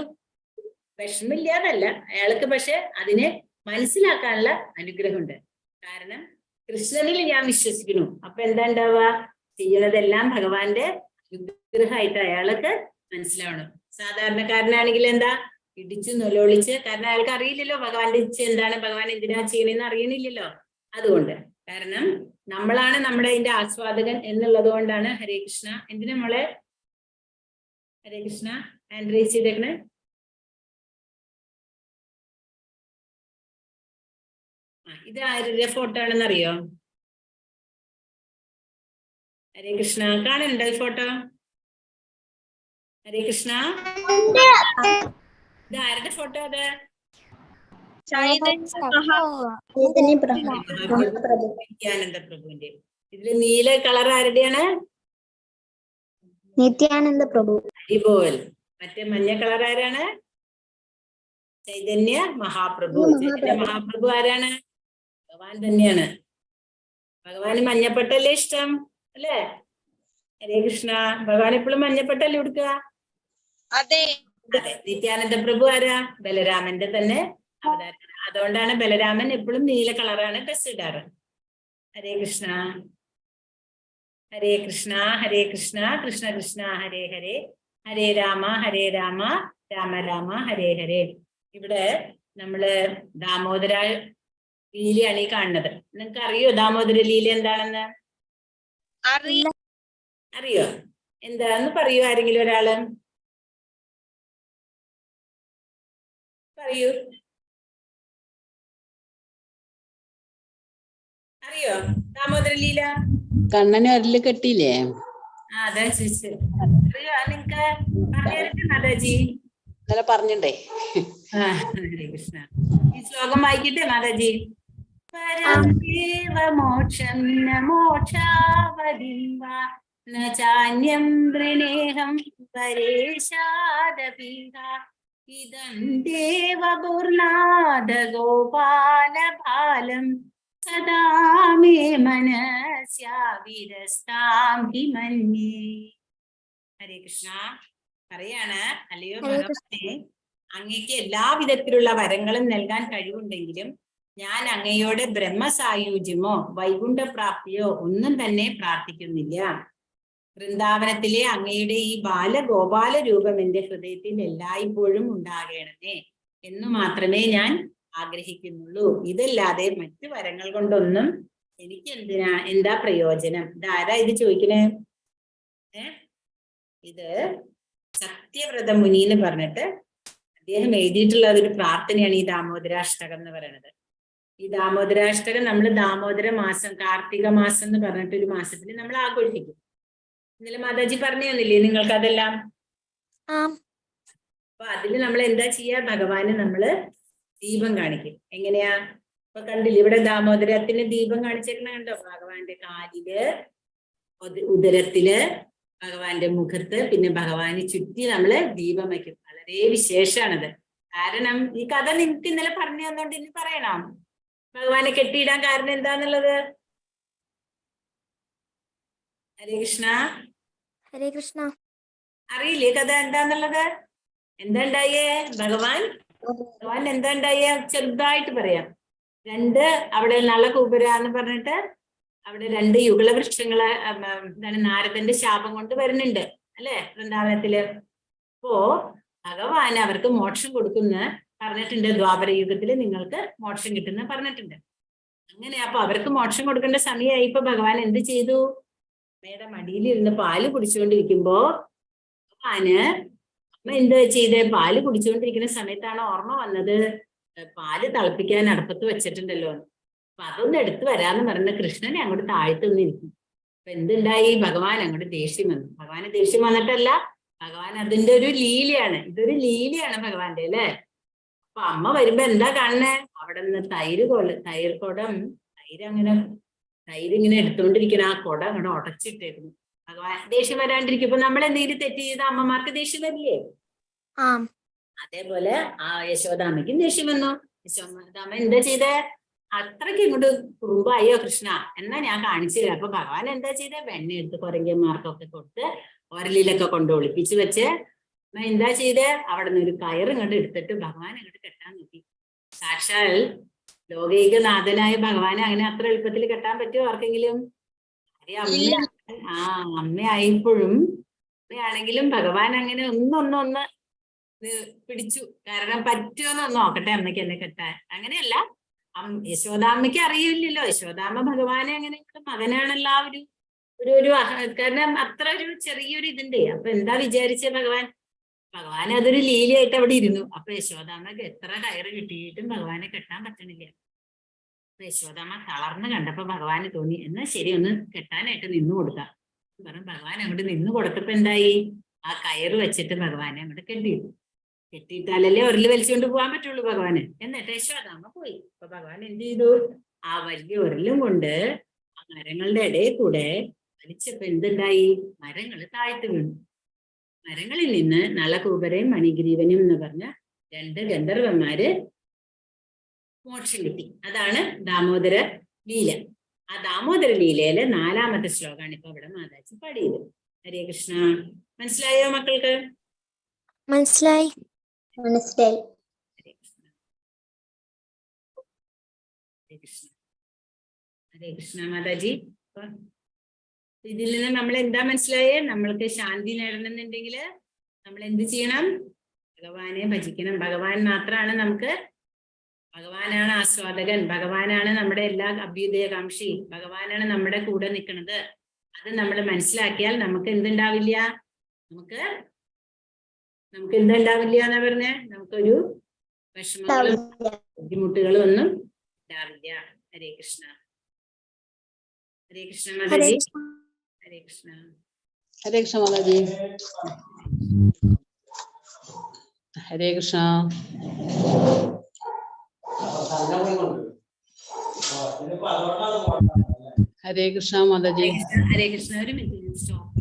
വിഷമില്ലാന്നല്ല, അയാൾക്ക് പക്ഷെ അതിനെ മനസ്സിലാക്കാനുള്ള അനുഗ്രഹമുണ്ട്. കാരണം കൃഷ്ണനിൽ ഞാൻ വിശ്വസിക്കുന്നു. അപ്പൊ എന്താ ഉണ്ടാവുക? ചെയ്യണതെല്ലാം ഭഗവാന്റെ അനുഗ്രഹമായിട്ട് അയാൾക്ക് മനസ്സിലാവണം. സാധാരണക്കാരനാണെങ്കിൽ എന്താ? ഇടിച്ചു നൊലോളിച്ച്, കാരണം അയാൾക്ക് അറിയില്ലല്ലോ ഭഗവാന്റെ ഇച്ഛ എന്താണ്, ഭഗവാൻ എന്തിനാ ചെയ്യണെന്ന് അറിയണില്ലല്ലോ. അതുകൊണ്ട് കാരണം നമ്മളാണ് നമ്മുടെ അതിന്റെ ആസ്വാദകൻ എന്നുള്ളത് കൊണ്ടാണ്. ഹരേ കൃഷ്ണ. എന്തിനാ മോളെ ഹരേ കൃഷ്ണ ഹാൻഡ് റൈസ് ചെയ്തേക്കണേ? ഇത് ആരുടെ ഫോട്ടോ ആണെന്ന് അറിയോ? ഹരേ കൃഷ്ണ കാണുന്നുണ്ടോ ഈ ഫോട്ടോ? ഹരേ കൃഷ്ണ ഇത് ആരുടെ ഫോട്ടോ? അത് നിത്യാനന്ദ പ്രഭുവിന്റെ. ഇതില് നീല കളർ ആരുടെയാണ്? നിത്യാനന്ദ പ്രഭു. ഹരിബോൽ. മറ്റേ മഞ്ഞ കളർ ആരാണ്? ചൈതന്യ മഹാപ്രഭു. ചൈതന്യ മഹാപ്രഭു ആരാണ്? ഭഗവാൻ തന്നെയാണ്. ഭഗവാന് മഞ്ഞപ്പെട്ടല്ലേ ഇഷ്ടം അല്ലേ? ഹരേ കൃഷ്ണ. ഭഗവാൻ എപ്പോഴും മഞ്ഞപ്പെട്ടല്ലേ കൊടുക്കുക? അതെ. നിത്യാനന്ദ പ്രഭു ആരാ? ബലരാമന്റെ തന്നെ അവതാരം. അതുകൊണ്ടാണ് ബലരാമൻ എപ്പോഴും നീല കളറാണ് ഡ്രസ് ഇടാറ്. ഹരേ കൃഷ്ണ. ഹരേ കൃഷ്ണ ഹരേ കൃഷ്ണ കൃഷ്ണ കൃഷ്ണ ഹരേ ഹരേ ഹരേ രാമ രാമ രാമ ഹരേ ഹരേ. ഇവിടെ നമ്മള് ദാമോദര ലീലയാണ് ഈ കാണുന്നത്. നിങ്ങക്ക് അറിയോ ദാമോദര ലീല എന്താണെന്ന്? അറിയോ? എന്താന്ന് പറയൂ ആരെങ്കിലും ഒരാള് പറയൂ. അറിയോ ദാമോദര ലീല? കണ്ണനെ അരല് കെട്ടിയില്ലേ? അതാ ചോദിച്ചത്. അറിയോ? നിങ്ങക്ക് പറഞ്ഞു തരട്ടെ മാതാജി? ഇന്നലെ പറഞ്ഞിണ്ടേ. ഹരേ കൃഷ്ണ. ഈ ശ്ലോകം വായിക്കട്ടെ മാതാജി? പരമേവ മോക്ഷം ന മോക്ഷാവതിം വാ ന ചാന്യം വൃണേഹം പരേശാദപീഹ ഇദം ദേവപൂർണാദ ഗോപാല ബാലം സദാ മേ മനസ്യാവിരസ്താം ഹി മന്യേ. ഹരേ കൃഷ്ണ. പറയാണ്, അല്ലയോ ഭഗവാനെ, അങ്ങയ്ക്ക് എല്ലാ വിധത്തിലുള്ള വരങ്ങളും നൽകാൻ കഴിവുണ്ടെങ്കിലും ഞാൻ അങ്ങയോട് ബ്രഹ്മസായുജ്യമോ വൈകുണ്ഠപ്രാപ്തിയോ ഒന്നും തന്നെ പ്രാർത്ഥിക്കുന്നില്ല. വൃന്ദാവനത്തിലെ അങ്ങയുടെ ഈ ബാലഗോപാല രൂപം എന്റെ ഹൃദയത്തിൽ എല്ലായ്പ്പോഴും ഉണ്ടാകണമേ എന്നു മാത്രമേ ഞാൻ ആഗ്രഹിക്കുന്നുള്ളൂ. ഇതല്ലാതെ മറ്റു വരങ്ങൾ കൊണ്ടൊന്നും എനിക്ക് എന്താ പ്രയോജനം? ഇതാരാ ഇത് ചോദിക്കണേ? ഇത് സത്യവ്രത മുനി എന്ന് പറഞ്ഞിട്ട് അദ്ദേഹം എഴുതിയിട്ടുള്ള ഒരു പ്രാർത്ഥനയാണ് ഈ ദാമോദരാഷ്ടകം എന്ന് പറയുന്നത്. ഈ ദാമോദരാഷ്ടകം നമ്മൾ ദാമോദര മാസം, കാർത്തിക മാസം എന്ന് പറഞ്ഞിട്ട് ഒരു മാസത്തിൽ നമ്മൾ ആഘോഷിക്കും. ഇന്നലെ മാതാജി പറഞ്ഞു തന്നില്ലേ നിങ്ങൾക്ക് അതെല്ലാം? അപ്പൊ അതില് നമ്മൾ എന്താ ചെയ്യാ? ഭഗവാന് നമ്മള് ദീപം കാണിക്കും. എങ്ങനെയാ? ഇപ്പൊ കണ്ടില്ല, ഇവിടെ ദാമോദരത്തിന് ദീപം കാണിച്ചേക്കണ കണ്ടോ? ഭഗവാന്റെ കാലില്, ഉദരത്തില്, ഭഗവാന്റെ മുഖത്ത്, പിന്നെ ഭഗവാന് ചുറ്റി നമ്മള് ദീപം വയ്ക്കും. വളരെ വിശേഷാണത്. കാരണം ഈ കഥ നിങ്ങൾക്ക് ഇന്നലെ പറഞ്ഞു തന്നോണ്ട് ഇനി പറയണം. ഭഗവാനെ കെട്ടിയിടാൻ കാരണം എന്താന്നുള്ളത്? ഹരേ കൃഷ്ണ. ഹരേ കൃഷ്ണ. അറിയില്ലേ കഥ എന്താന്നുള്ളത്? എന്താ ഉണ്ടായേ? ഭഗവാൻ എന്താ ഉണ്ടായേ? ചെറുതായിട്ട് പറയാം. അവിടെ നളകൂപുര എന്ന് പറഞ്ഞിട്ട് അവിടെ 2 യുഗളവൃക്ഷങ്ങള് എന്താണ് നാരദന്റെ ശാപം കൊണ്ട് വരുന്നുണ്ട് അല്ലെ വൃന്ദാവനത്തില്. അപ്പോ ഭഗവാൻ അവർക്ക് മോക്ഷം കൊടുക്കുന്ന പറഞ്ഞിട്ടുണ്ട്. ദ്വാപര യുഗത്തില് നിങ്ങൾക്ക് മോക്ഷം കിട്ടുന്ന പറഞ്ഞിട്ടുണ്ട്. അങ്ങനെ അപ്പൊ അവർക്ക് മോക്ഷം കൊടുക്കേണ്ട സമയമായി. ഇപ്പൊ ഭഗവാൻ എന്ത് ചെയ്തു? അമ്മയുടെ മടിയിലിരുന്ന് പാല് കുടിച്ചുകൊണ്ടിരിക്കുമ്പോ ഭഗവാന് അമ്മ എന്താ ചെയ്തേ? പാല് കുടിച്ചുകൊണ്ടിരിക്കുന്ന സമയത്താണ് ഓർമ്മ വന്നത്, പാല് തിളപ്പിക്കാൻ അടുപ്പത്ത് വെച്ചിട്ടുണ്ടല്ലോ. അപ്പൊ അതൊന്ന് എടുത്തു വരാന്ന് പറഞ്ഞ കൃഷ്ണനെ അങ്ങോട്ട് താഴ്ത്തൊന്നിരിക്കും. അപ്പൊ എന്തുണ്ടായി? ഭഗവാൻ അങ്ങോട്ട് ദേഷ്യം വന്നു. ഭഗവാന് ദേഷ്യം വന്നിട്ടല്ല, ഭഗവാൻ അതിന്റെ ഒരു ലീലയാണ്. ഇതൊരു ലീലയാണ് ഭഗവാന്റെ അല്ലേ. അപ്പൊ അമ്മ വരുമ്പോ എന്താ കാണുന്നേ? അവിടെ നിന്ന് തൈര് ഇങ്ങനെ എടുത്തോണ്ടിരിക്കണ ആ കൊട അങ്ങോട്ട് ഉടച്ചിട്ടേക്കുന്നു. ഭഗവാൻ ദേഷ്യം വരാണ്ടിരിക്കുമ്പോ നമ്മൾ എന്തെങ്കിലും തെറ്റ് ചെയ്ത അമ്മമാർക്ക് ദേഷ്യം വരില്ലേ? അതേപോലെ ആ യശോദാമ്മയ്ക്കും ദേഷ്യം വന്നു. യശോദാമ്മ എന്താ ചെയ്തേ? അത്രയ്ക്ക് ഇങ്ങോട്ട് കുറുമ്പായോ കൃഷ്ണ, എന്നാ ഞാൻ കാണിച്ചു തരാം. അപ്പൊ ഭഗവാൻ എന്താ ചെയ്തേ? വെണ്ണ എടുത്ത് കുരങ്ങന്മാർക്കൊക്കെ കൊടുത്ത് ഒരലിലൊക്കെ കൊണ്ട് ഒളിപ്പിച്ചു വെച്ച് എന്താ ചെയ്തേ? അവിടെ നിന്ന് ഒരു കയറ് ഇങ്ങോട്ട് എടുത്തിട്ട് ഭഗവാൻ അങ്ങോട്ട് കെട്ടാൻ നോക്കി. സാക്ഷാൽ ലോകൈകനാഥനായ ഭഗവാനെ അങ്ങനെ അത്ര എളുപ്പത്തിൽ കെട്ടാൻ പറ്റുമോ ആർക്കെങ്കിലും? അമ്മയായപ്പോഴും അമ്മയാണെങ്കിലും ഭഗവാൻ അങ്ങനെ ഒന്ന് പിടിച്ചു. കാരണം പറ്റുമെന്നൊന്ന് നോക്കട്ടെ അമ്മയ്ക്ക് എന്നെ കെട്ടാൻ. അങ്ങനെയല്ല, യശോദാമ്മയ്ക്ക് അറിയില്ലല്ലോ, യശോദാമ്മ ഭഗവാനെ അങ്ങനെ മകനാണല്ലോ ആ ഒരു കാരണം അത്ര ഒരു ചെറിയൊരു ഇതുണ്ട്. അപ്പൊ എന്താ വിചാരിച്ച ഭഗവാൻ അതൊരു ലീലയായിട്ട് അവിടെ ഇരുന്നു. അപ്പൊ യശോദാമ്മക്ക് എത്ര കയറ് കിട്ടിയിട്ടും ഭഗവാനെ കെട്ടാൻ പറ്റണില്ല. അപ്പൊ യശോദാമ്മ തളർന്ന് കണ്ടപ്പോ ഭഗവാന് തോന്നി എന്നാ ശരി ഒന്ന് കെട്ടാനായിട്ട് നിന്നു കൊടുക്കാം പറഞ്ഞു. ഭഗവാൻ അങ്ങോട്ട് നിന്ന് കൊടുത്തപ്പോ എന്തായി, ആ കയറ് വെച്ചിട്ട് ഭഗവാനെ അങ്ങോട്ട് കെട്ടിയിട്ടാലല്ലേ ഒരല് വലിച്ചുകൊണ്ട് പോകാൻ പറ്റുള്ളൂ ഭഗവാന്. എന്നിട്ട് യശോദാമ്മ പോയി. അപ്പൊ ഭഗവാൻ എന്ത് ചെയ്തു, ആ വലിയ ഒരലും കൊണ്ട് ആ മരങ്ങളുടെ ഇടയിൽ കൂടെ വലിച്ചപ്പോ എന്തുണ്ടായി, മരങ്ങൾ താഴ്ത്തു വീണു. മരങ്ങളിൽ നിന്ന് നളകൂപരയും മണിഗ്രീവനും എന്ന് പറഞ്ഞ 2 ഗന്ധർവന്മാര് മോക്ഷം കിട്ടി. അതാണ് ദാമോദര ലീല. ആ ദാമോദര ലീലയിലെ 4ാമത്തെ ശ്ലോകമാണ് ഇപ്പൊ ഇവിടെ മാതാജി പാടിയത്. ഹരേ കൃഷ്ണ. മനസ്സിലായോ മക്കൾക്ക്? മനസ്സിലായി. ഹരേ കൃഷ്ണ. ഹരേ കൃഷ്ണ. ഹരേ കൃഷ്ണ മാതാജി. ഇതിൽ നിന്ന് നമ്മൾ എന്താ മനസ്സിലായേ, നമ്മൾക്ക് ശാന്തി നേടണമെന്നുണ്ടെങ്കിൽ നമ്മൾ എന്ത് ചെയ്യണം, ഭഗവാനെ ഭജിക്കണം. ഭഗവാൻ മാത്രമാണ് ഭഗവാനാണ് ആസ്വാദകൻ, ഭഗവാനാണ് നമ്മുടെ എല്ലാ അഭ്യുദയകാംക്ഷി, ഭഗവാനാണ് നമ്മുടെ കൂടെ നിൽക്കുന്നത്. അത് നമ്മൾ മനസ്സിലാക്കിയാൽ നമുക്ക് എന്തുണ്ടാവില്ല, നമുക്ക് എന്തുണ്ടാവില്ല എന്നാ പറഞ്ഞേ, നമുക്കൊരു വിഷമങ്ങളും ബുദ്ധിമുട്ടുകളും ഒന്നും ഉണ്ടാവില്ല. ഹരേ കൃഷ്ണ. ഹരേ കൃഷ്ണ മാതാജി. ഹരേ കൃഷ്ണ. ഹരേ കൃഷ്ണ മാതാജി. ഹരേ കൃഷ്ണ. ഹരേ കൃഷ്ണ മാതാജി. ഹരേ കൃഷ്ണ. ഒരു മിനിറ്റ് സ്റ്റോപ്പ്.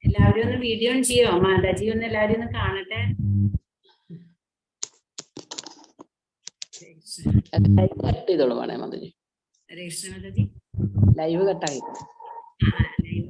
എല്ലാവരും ഒന്ന് വീഡിയോ ഓൺ ചെയ്യോ മാതാജി? ഒന്ന് എല്ലാവരും ഒന്ന് കാണട്ടെ. ലൈവ് കട്ട് ചെയ്തോളൂ വേണേ മാതാജി. ഹരേ കൃഷ്ണ മാതാജി. ലൈവ് കട്ടായി. ലൈവ്